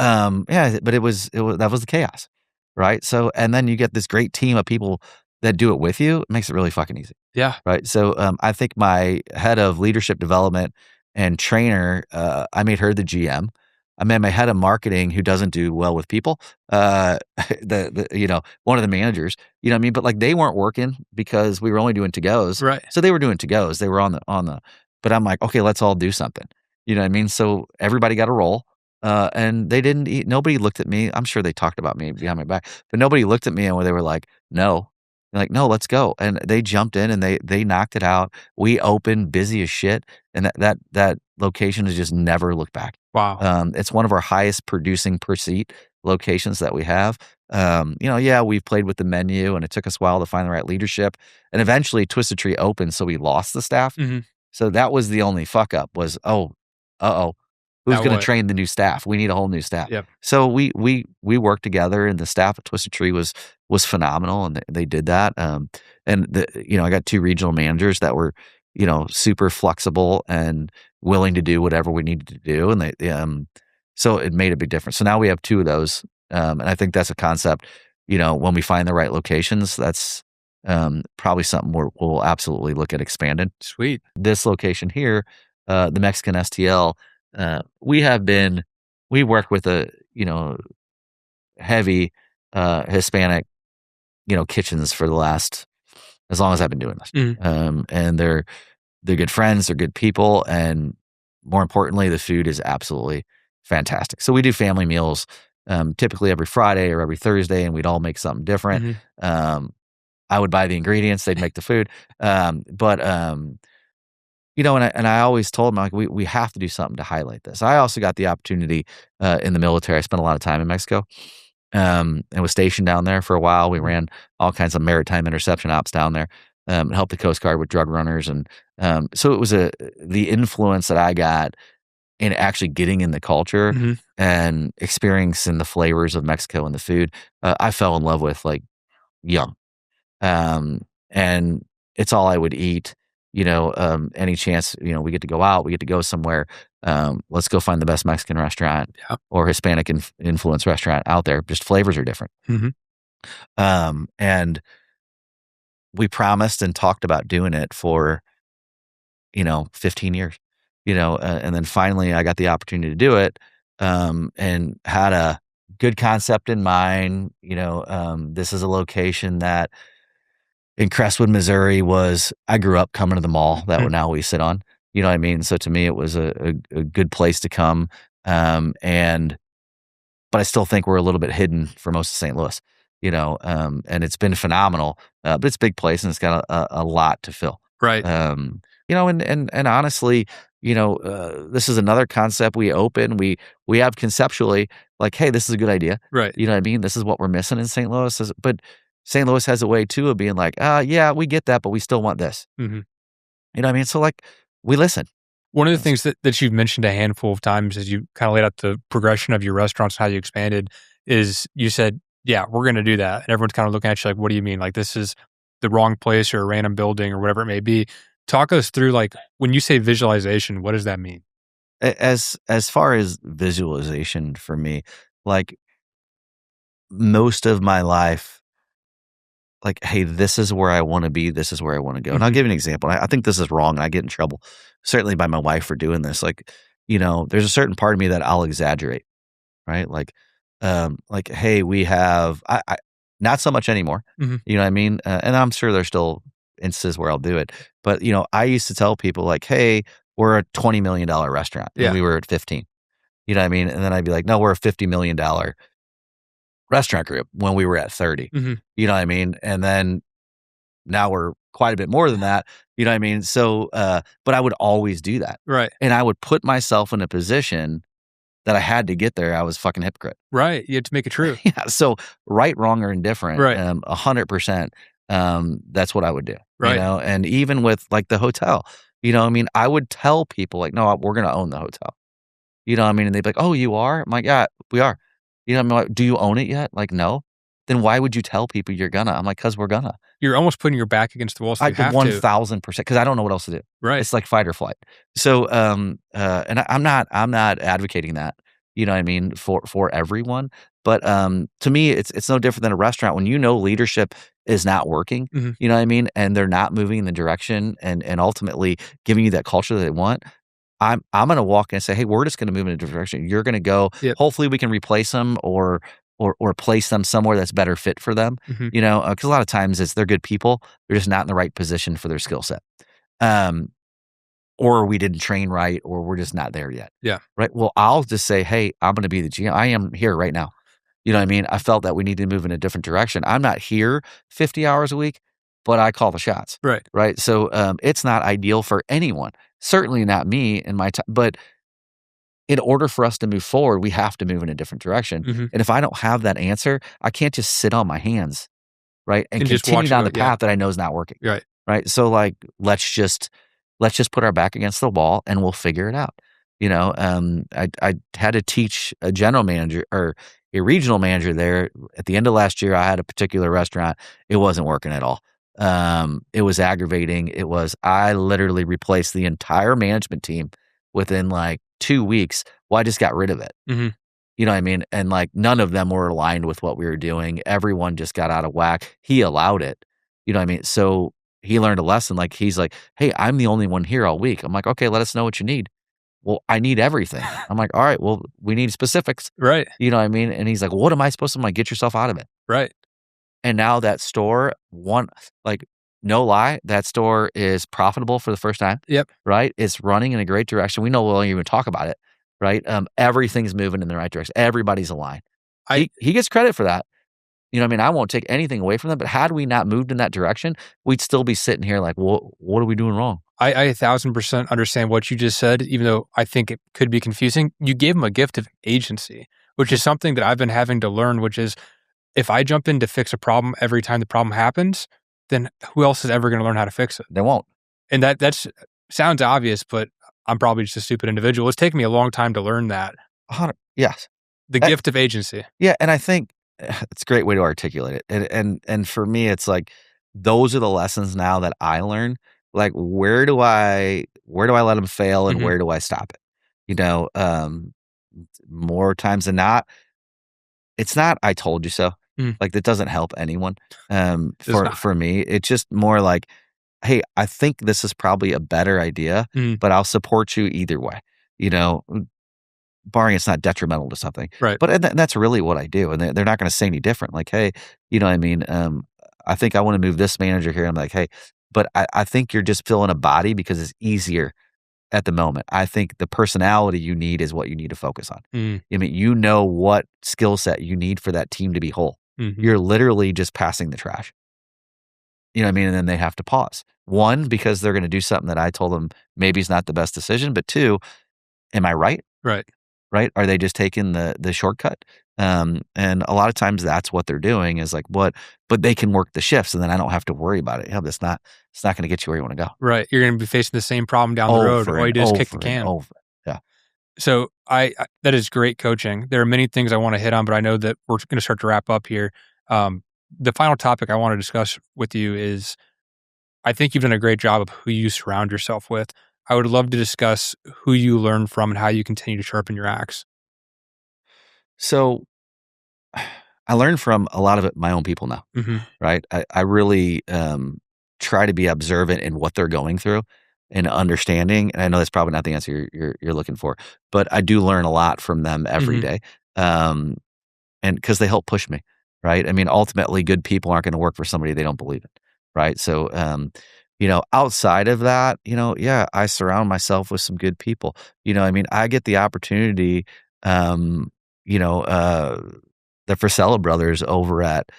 yeah, but that was the chaos, right? So, and then you get this great team of people that do it with you. It makes it really fucking easy, Yeah. right? So, I think my head of leadership development and trainer, I made her the GM. I made my head of marketing, who doesn't do well with people, one of the managers, you know what I mean? But like they weren't working because we were only doing to-goes. Right. So they were doing to-goes. They were but I'm like, okay, let's all do something. You know what I mean? So everybody got a role. And they didn't eat, nobody looked at me. I'm sure they talked about me behind my back, but nobody looked at me and they were like, no. They're like, no, let's go. And they jumped in and they knocked it out. We opened busy as shit. And that location has just never looked back. Wow. It's one of our highest producing per seat locations that we have. Yeah, we've played with the menu and it took us a while to find the right leadership. And eventually Twisted Tree opened, so we lost the staff. Mhm. So that was the only fuck up was, oh, uh-oh, who's Now going to what? train the new staff? We need a whole new staff. Yep. So we worked together, and the staff at Twisted Tree was phenomenal, and they did that. I got 2 regional managers that were, super flexible and willing to do whatever we needed to do, and so it made a big difference. So now we have 2 of those, and I think that's a concept. When we find the right locations, that's probably something we'll absolutely look at expanding. Sweet. This location here, the Mexican STL, we work with a, heavy, Hispanic, kitchens for the last as long as I've been doing this. And they're good friends, they're good people, and more importantly, the food is absolutely fantastic. So we do family meals, typically every Friday or every Thursday, and we'd all make something different. I would buy the ingredients, they'd make the food. And I always told them, like, we have to do something to highlight this. I also got the opportunity in the military. I spent a lot of time in Mexico, and was stationed down there for a while. We ran all kinds of maritime interception ops down there, and helped the Coast Guard with drug runners. And so it was the influence that I got in actually getting in the culture and experiencing the flavors of Mexico and the food. I fell in love with, like, young. And it's all I would eat, any chance, we get to go out, we get to go somewhere. Let's go find the best Mexican restaurant or Hispanic influence restaurant out there. Just flavors are different. And we promised and talked about doing it for, 15 years, and then finally I got the opportunity to do it, and had a good concept in mind. This is a location that in Crestwood, Missouri I grew up coming to the mall that now we sit on, you know what I mean? So to me, it was a good place to come. But I still think we're a little bit hidden for most of St. Louis, and it's been phenomenal, but it's a big place and it's got a lot to fill. Right. And honestly, this is another concept we open. We have conceptually like, hey, this is a good idea. Right. You know what I mean? This is what we're missing in St. Louis. But St. Louis has a way too of being like, yeah, we get that, but we still want this. You know what I mean? So like, we listen. One of the That's things that you've mentioned a handful of times as you kind of laid out the progression of your restaurants, how you expanded, is you said, yeah, we're going to do that. And everyone's kind of looking at you like, what do you mean? Like, this is the wrong place or a random building or whatever it may be. Talk us through, like, when you say visualization, what does that mean? as far as visualization for me, like most of my life, like, hey, this is where I want to be. This is where I want to go. And I'll Hmm. give you an example. I think this is wrong, and I get in trouble certainly by my wife for doing this. Like, there's a certain part of me that I'll exaggerate, right? Like, hey, we have I not so much anymore. Hmm. You know what I mean? And I'm sure there's still instances where I'll do it. But I used to tell people like, hey, we're a $20 million restaurant, and Yeah. we were at 15. You know what I mean? And then I'd be like, no, we're a $50 million restaurant group when we were at 30. Hmm. You know what I mean? And then now we're quite a bit more than that. You know what I mean? So, but I would always do that, Right. and I would put myself in a position that I had to get there. I was a fucking hypocrite. Right. You have to make it true. Yeah, so right, wrong, or indifferent, Right. 100%, that's what I would do, Right. and even with, like, the hotel, I mean, I would tell people, like, "No, we're gonna own the hotel." You know what I mean? And they'd be like, "Oh, you are?" I'm like, "Yeah, we are." I'm like, "Do you own it yet?" Like, "No." "Then why would you tell people you're gonna?" I'm like, "'Cause we're gonna." You're almost putting your back against the wall, so I you have to. 1000%, because I don't know what else to do. Right. It's like fight or flight. So, and I'm not advocating that, you know what I mean, for everyone, but, to me, it's no different than a restaurant. When leadership is not working, Hmm. you know what I mean, and they're not moving in the direction and ultimately giving you that culture that they want, I'm gonna walk in and say, "Hey, we're just gonna move in a different direction. You're gonna go. Yep. Hopefully, we can replace them or place them somewhere that's better fit for them." Hmm. Because a lot of times they're good people. They're just not in the right position for their skill set. Um, or we didn't train right, or we're just not there yet. Yeah. Right? Well, I'll just say, "Hey, I'm gonna be the GM. I am here right now." You know what I mean? I felt that we need to move in a different direction. I'm not here 50 hours a week, but I call the shots. Right. Right? So, it's not ideal for anyone. Certainly not me in my time, but in order for us to move forward, we have to move in a different direction. Hmm. And if I don't have that answer, I can't just sit on my hands, right? And And just continue watch it down go. the Yeah. path that I know is not working. Right. Right. So, like, let's just put our back against the wall and we'll figure it out. I had to teach a general manager or a regional manager there at the end of last year. I had a particular restaurant. It wasn't working at all. It was aggravating. I literally replaced the entire management team within like 2 weeks. Well, I just got rid of it. Hmm. You know what I mean? And, like, none of them were aligned with what we were doing. Everyone just got out of whack. He allowed it. You know what I mean? So he learned a lesson. Like, he's like, "Hey, I'm the only one here all week." I'm like, "Okay, let us know what you need." "Well, I need everything." I'm like, "All right, well, we need specifics." Right. You know what I mean? And he's like, "What am I supposed to?" I'm like, "Get yourself out of it." Right. And now that store, like, no lie, that store is profitable for the first time, Yep. right? It's running in a great direction. We know we'll even talk about it, right? Everything's moving in the right direction. Everybody's aligned. I He gets credit for that. You know what I mean? I won't take anything away from them, but had we not moved in that direction, we'd still be sitting here like, what are we doing wrong?" I 1,000% understand what you just said, even though I think it could be confusing. You gave him a gift of agency, which is something that I've been having to learn, which is if I jump in to fix a problem every time the problem happens, then who else is ever going to learn how to fix it? They won't. And that's sounds obvious, but I'm probably just a stupid individual. It's taken me a long time to learn that. 100, yes. The Uh, gift of agency. yeah, and I think it's a great way to articulate it. And for me, it's like those are the lessons now that I learn. Like, where do I let them fail and Mhm. where do I stop it? You know, more times than not, it's not "I told you so." Mm. Like, that doesn't help anyone. Does For not. for me, it's just more like, "Hey, I think this is probably a better idea, Mm. but I'll support you either way." You know, barring it's not detrimental to something. Right. But that's really what I do, and they're not gonna say any different. Like, "Hey," you know what I mean? "I think I wanna move this manager here." I'm like, "Hey, but I think you're just filling a body because it's easier at the moment. I think the personality you need is what you need to focus on." Mm. I mean, you know what skill set you need for that team to be whole. Mhm. You're literally just passing the trash. You know what I mean? And then they have to pause. 1, because they're gonna do something that I told them maybe is not the best decision, but 2, am I right? Right. right? Are they just taking the shortcut? And a lot of times that's what they're doing is like, what but they can work the shifts and then I don't have to worry about it. Yeah, that's not it's not gonna get you where you wanna go. Right. You're gonna be facing the same problem down the road. Over All you and do is kick the over and can. over. Yeah. So I that is great coaching. There are many things I want to hit on, but I know that we're going to start to wrap up here. Um, the final topic I want to discuss with you is I think you've done a great job of who you surround yourself with. I would love to discuss who you learn from and how you continue to sharpen your axe. So I learned from a lot of it my own people now, Hmm. right? I really try to be observant in what they're going through and understanding. And I know that's probably not the answer you're looking for, but I do learn a lot from them every Hmm. day. Um, and because they help push me, right? I mean, ultimately, good people aren't going to work for somebody they don't believe in, right? So, outside of that, yeah, I surround myself with some good people. I mean, I get the opportunity, um, you know, uh, the Frisella brothers over at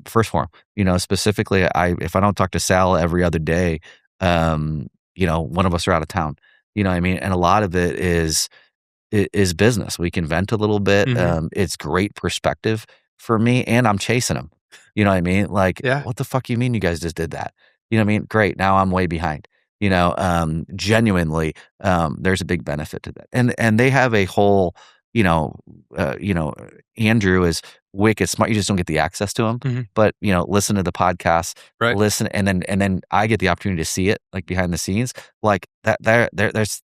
First Form. Specifically, I if I don't talk to Sal every other day, one of us are out of town. You know what I mean? And a lot of it is business. We can vent a little bit. Hmm. It's great perspective for me, and I'm chasing them. You know what I mean? Like, Yeah. what the fuck you mean you guys just did that? You know what I mean? Great. Now I'm way behind. Genuinely, there's a big benefit to that. And they have a whole, you know, uh, you know, Andrew is wicked smart. You just don't get the access to him. Hmm. But listen to the podcast, Right. listen, and then I get the opportunity to see it like behind the scenes. Like that there's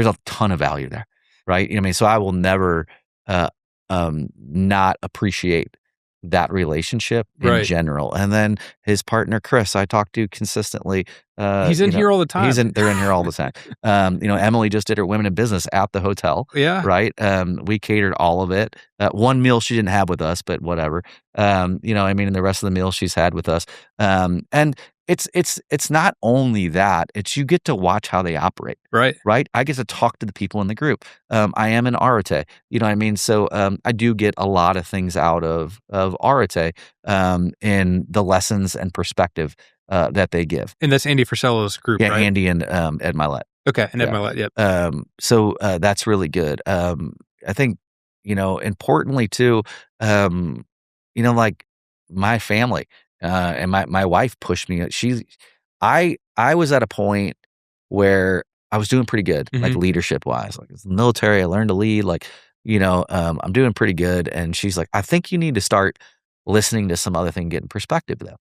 a ton of value there, right? You know what I mean? So I will never, uh, not appreciate that relationship in Right. general. And then his partner, Chris, I talk to consistently, He's in here all the time. they're in here all the time. Emily just did her women in business at the hotel, Yeah. right? We catered all of it. One meal she didn't have with us, but whatever. And the rest of the meals she's had with us. And it's not only that, it's you get to watch how they operate. Right. Right? I get to talk to the people in the group. I am an Arate, you know what I mean? So, I do get a lot of things out of Arate, in the lessons and perspective, that they give. And that's Andy Frisella's group, Yeah, right? Andy and, Ed Milet. Okay. And Ed Yeah. Milet. Yep. That's really good. I think, importantly too, like my family, and my wife pushed me. I was at a point where I was doing pretty good, like Hmm. leadership wise. Like it's the military, I learned to lead. Like, I'm doing pretty good. And she's like, I think you need to start listening to some other thing, getting perspective though.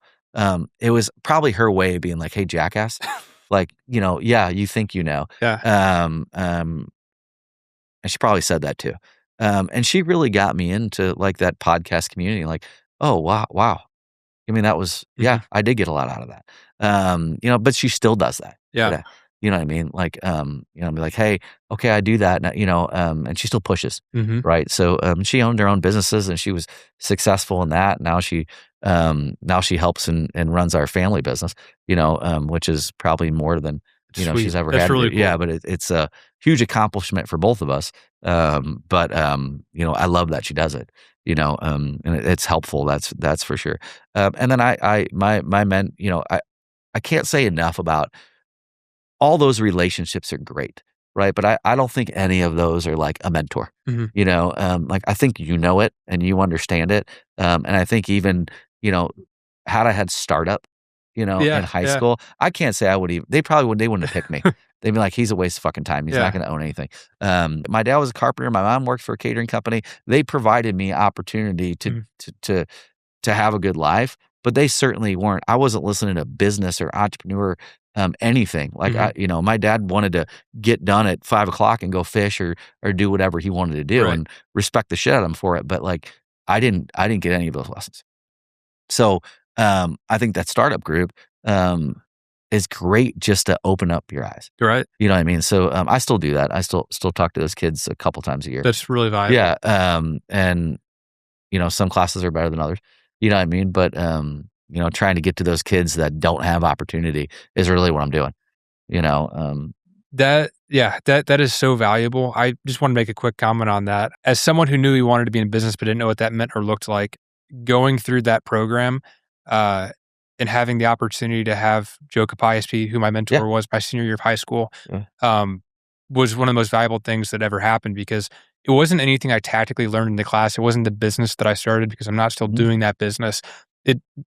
It was probably her way of being like, hey, jackass. Like, yeah, you think you know. Yeah. Um, um, and she probably said that too. And she really got me into like that podcast community. Like, oh wow, wow. I mean, that was yeah, Hmm. I did get a lot out of that. But she still does that Yeah. today. You know what I mean? Like, be like, hey, okay, I do that, and she still pushes, Hmm. right? So, she owned her own businesses and she was successful in that. Now she helps and runs our family business, which is probably more than Sweet. she's ever That's had to do. really Yeah, cool. but it's a huge accomplishment for both of us. I love that she does it. And it's helpful. That's for sure. And then my men, I can't say enough about all those relationships are great, right? But I don't think any of those are like a mentor. Hmm. Like I think you know it and you understand it. And I think even, you know, had I had startup, in Yeah. high Yeah. school, I can't say I would even they wouldn't have picked me. They'd be like, he's a waste of fucking time. He's not Yeah. gonna own anything. My dad was a carpenter, my mom worked for a catering company. They provided me opportunity to Mhm. to to to have a good life, but they certainly weren't. I wasn't listening to business or entrepreneur, anything. Like Mhm. my dad wanted to get done at 5 o'clock and go fish or do whatever he wanted to do, Right. and respect the shit out of him for it. But like, I didn't get any of those lessons. So, I think that startup group, is great just to open up your eyes. Right. You know what I mean? So, I still do that. I still talk to those kids a couple times a year. That's really valuable. Yeah. And some classes are better than others. You know what I mean? But, trying to get to those kids that don't have opportunity is really what I'm doing, you know? That is so valuable. I just want to make a quick comment on that. As someone who knew he wanted to be in business but didn't know what that meant or looked like, going through that program, uh, and having the opportunity to have Joe Capayasp, who my Yeah. mentor was my senior year of high school, Yeah. um, was one of the most valuable things that ever happened because it wasn't anything I tactically learned in the class. It wasn't the business that I started because I'm not still Mhm. doing that business.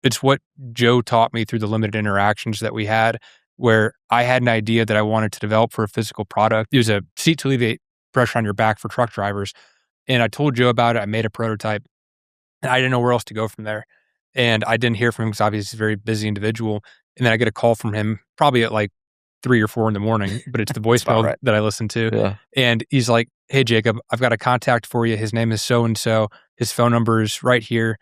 It's what Joe taught me through the limited interactions that we had, where I had an idea that I wanted to develop for a physical product. It was a seat to alleviate pressure on your back for truck drivers. And I told Joe about it. I made a prototype and I didn't know where else to go from there. And I didn't hear from him because obviously he's a very busy individual. And then I get a call from him probably at like 3 or 4 in the morning, but it's the That's about voicemail right. that I listen to. Yeah. And he's like, "Hey, Jacob, I've got a contact for you. His name is so and so. His phone number is right here.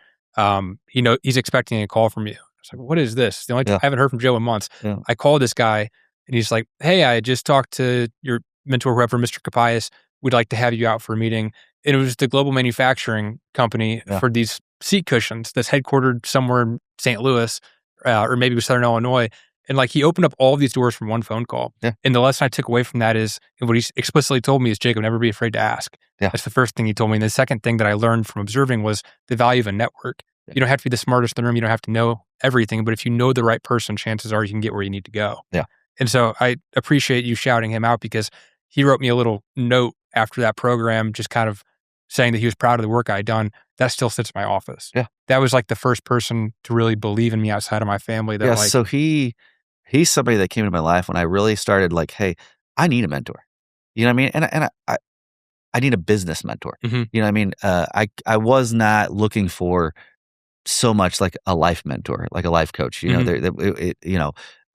He's expecting a call from you." I was like, "What is this?" Yeah. I haven't heard from Joe in months. Yeah. I called this guy and he's like, "Hey, I just talked to your mentor, whoever, Mr. Capias. We'd like to have you out for a meeting." And it was the global manufacturing company Yeah. for these seat cushions that's headquartered somewhere in St. Louis, or maybe it was Southern Illinois. And like he opened up all these doors from one phone call. Yeah. And the lesson I took away from that is, and what he explicitly told me is, Jacob, never be afraid to ask. Yeah. That's the first thing he told me. And the second thing that I learned from observing was the value of a network. Yeah. You don't have to be the smartest in the room. You don't have to know everything. But if you know the right person, chances are you can get where you need to go. Yeah. And so I appreciate you shouting him out because he wrote me a little note after that program, just kind of saying that he was proud of the work I had done. That still sits in my office. Yeah. That was like the first person to really believe in me outside of my family that Yeah. like, So he's somebody that came into my life when I really started like, hey, I need a mentor. You know what I mean? And I need a business mentor. mhm, You know what I mean? I was not looking for so much like a life mentor, like a life coach. You know,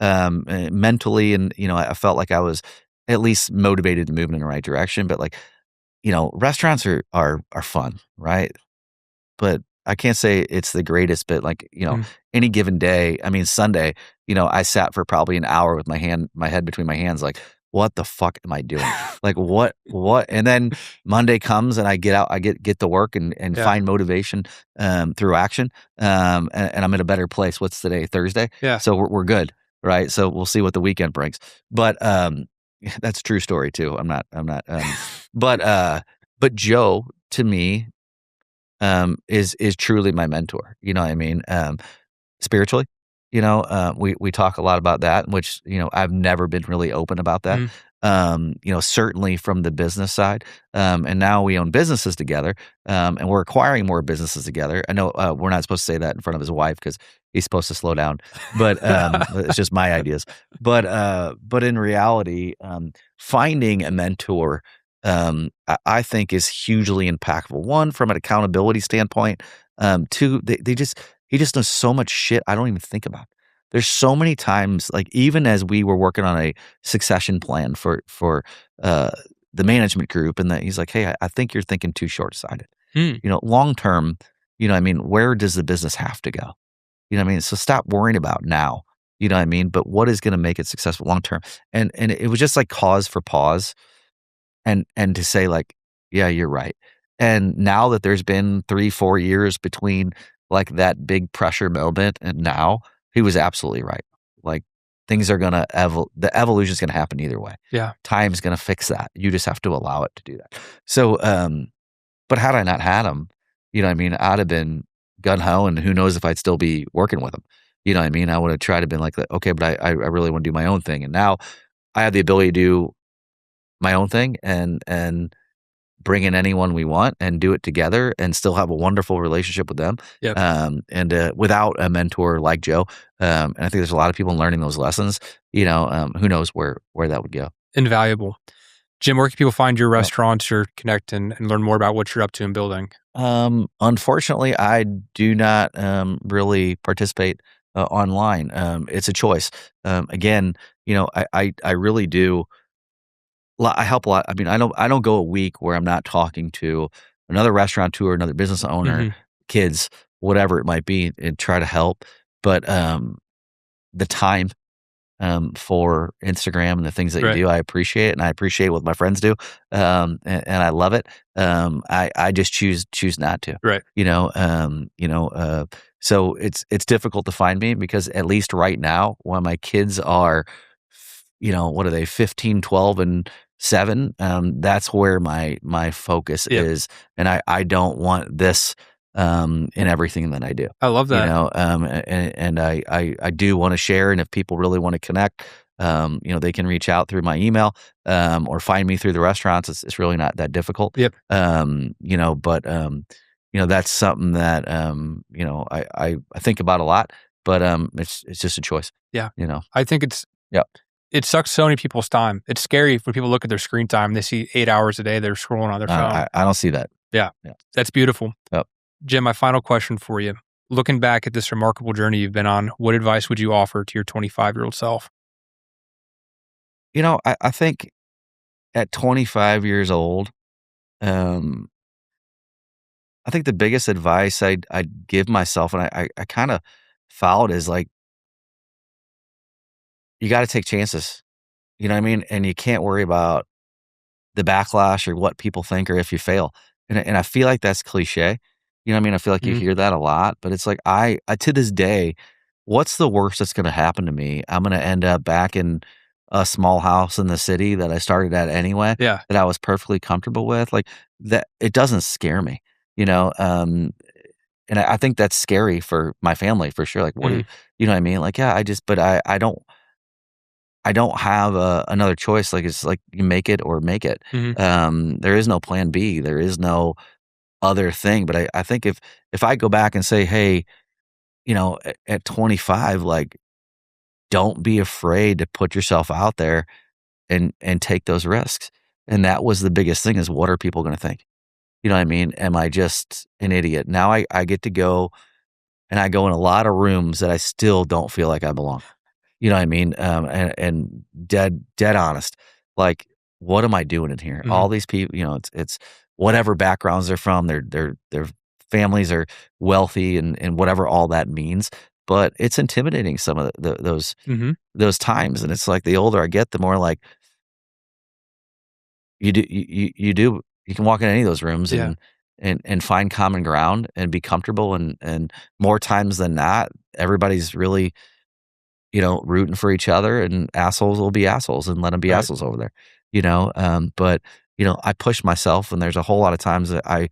mhm, mentally, and I felt like I was at least motivated to move in the right direction. But like, restaurants are fun, right? But I can't say it's the greatest, but like, mhm. any given day, I mean, Sunday, I sat for probably an hour with my head between my hands, like, what the fuck am I doing? Like, what? And then Monday comes and I get out, I get to work and Yeah, find motivation, through action. And I'm in a better place. What's today? Thursday. yeah. So we're good. Right. So we'll see what the weekend brings. But, that's a true story too. But, but Joe to me, is truly my mentor. You know what I mean? Spiritually, we talk a lot about that, which, I've never been really open about that. Mhm. Certainly from the business side. And now we own businesses together, and we're acquiring more businesses together. I know, we're not supposed to say that in front of his wife because he's supposed to slow down, but, it's just my ideas. But in reality, finding a mentor, I think is hugely impactful. One, from an accountability standpoint. Two, he just knows so much shit I don't even think about. There's so many times, like even as we were working on a succession plan for uh, the management group, and that he's like, "Hey, I think you're thinking too short sighted. Mm, Long term, what I mean, where does the business have to go? You know what I mean? So stop worrying about now. You know what I mean? But what is going to make it successful long term?" And it was just like cause for pause, and to say like, "Yeah, you're right." And now that there's been 3, 4 years between like that big pressure moment and now, he was absolutely right. Like things are gonna the evolution is gonna happen either way. yeah. Time's gonna fix that. You just have to allow it to do that. So, but had I not had him, what I mean, I'd have been gun ho, and who knows if I'd still be working with him. You know what I mean? I would have tried to been like, okay, but I really want to do my own thing. And now I have the ability to do my own thing and bring in anyone we want and do it together and still have a wonderful relationship with them. Yep. And without a mentor like Joe, and I think there's a lot of people learning those lessons, who knows where that would go. Invaluable. Jim, where can people find your Yeah. restaurants or connect and learn more about what you're up to in building? Unfortunately, I do not really participate online. It's a choice. Again, I really do. I help a lot. I mean, I don't go a week where I'm not talking to another restaurateur, another business owner, Mhm. kids, whatever it might be, and try to help. But the time, for Instagram and the things that you Right. do, I appreciate it, and I appreciate what my friends do, and I love it. I just choose not to. Right. You know, so it's difficult to find me because at least right now, when my kids are, what are they, 15, 12, and 7, that's where my focus Yep. is, and I don't want this, in everything that I do. I love that. And I do wanna share, and if people really wanna connect, They can reach out through my email, or find me through the restaurants. It's really not that difficult. Yep. That's something that, I think about a lot, but, it's just a choice, Yeah. you know? I think Yeah. it sucks so many people's time. It's scary when people look at their screen time, they see 8 hours a day, they're scrolling on their phone. I don't see that. Yeah. Yeah. That's beautiful. Yep. Jim, my final question for you. Looking back at this remarkable journey you've been on, what advice would you offer to your 25-year-old self? I think at 25 years old, um, I think the biggest advice I'd give myself, and I kinda followed, is, like, you gotta take chances, you know what I mean? And you can't worry about the backlash or what people think or if you fail. And I feel like that's cliche, you know what I mean? I feel like you Mhm. hear that a lot, but it's like, I to this day, what's the worst that's gonna happen to me? I'm gonna end up back in a small house in the city that I started at anyway, Yeah. that I was perfectly comfortable with, like, that it doesn't scare me, you know? And I think that's scary for my family for sure, like, what do Mhm. you know what I mean? Like, yeah, but I don't have another choice, like, it's like you make it or make it. Mhm. There is no plan B, there is no other thing, but I think if I go back and say, "Hey," at 25, like, don't be afraid to put yourself out there and take those risks, and that was the biggest thing, is what are people gonna think? You know what I mean? Am I just an idiot? Now I get to go, and I go in a lot of rooms that I still don't feel like I belong. You know what I mean? And dead honest, like, what am I doing in here? Mhm. All these people, it's whatever backgrounds they're from, their families are wealthy, and whatever all that means, but it's intimidating, some of Mhm. those times, and it's like the older I get, the more like you can walk in any of those rooms Yeah. and find common ground and be comfortable, and more times than not, everybody's really, rooting for each other, and assholes will be assholes, and let them be Right. assholes over there, but, I push myself, and there's a whole lot of times that I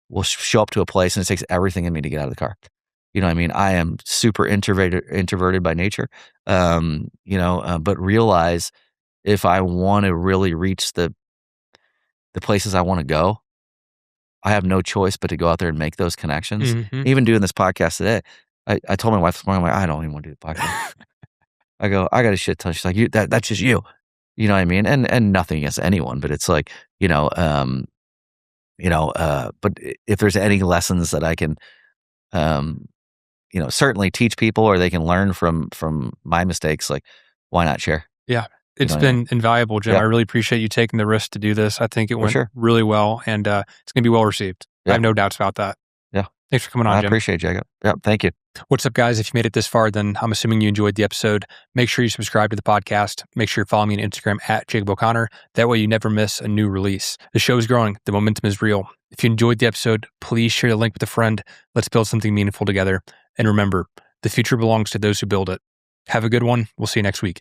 will show up to a place, and it takes everything in me to get out of the car. You know what I mean? I am super introverted by nature, but realize, if I wanna really reach the places I wanna go, I have no choice but to go out there and make those connections. Mhm. Even doing this podcast today, I told my wife this morning, I'm like, "I don't even wanna do the podcast." I go, "I got a shit ton." She's like, That's just you." You know what I mean? And nothing against anyone, but it's like, but if there's any lessons that I can, um, certainly teach people, or they can learn from my mistakes, like, why not share? Yeah. You know It's what I mean? been invaluable, Jim. Yeah, I really appreciate you taking the risk to do this. I think it for went sure. really well, and it's gonna be well received. I Yeah, have no doubts about that. yeah. Thanks for coming I on, Jim. appreciate it, Jacob. Yeah, thank you. What's up, guys? If you made it this far, then I'm assuming you enjoyed the episode. Make sure you subscribe to the podcast. Make sure you're following me on Instagram at Jacob O'Connor. That way you never miss a new release. The show is growing. The momentum is real. If you enjoyed the episode, please share the link with a friend. Let's build something meaningful together. And remember, the future belongs to those who build it. Have a good one. We'll see you next week.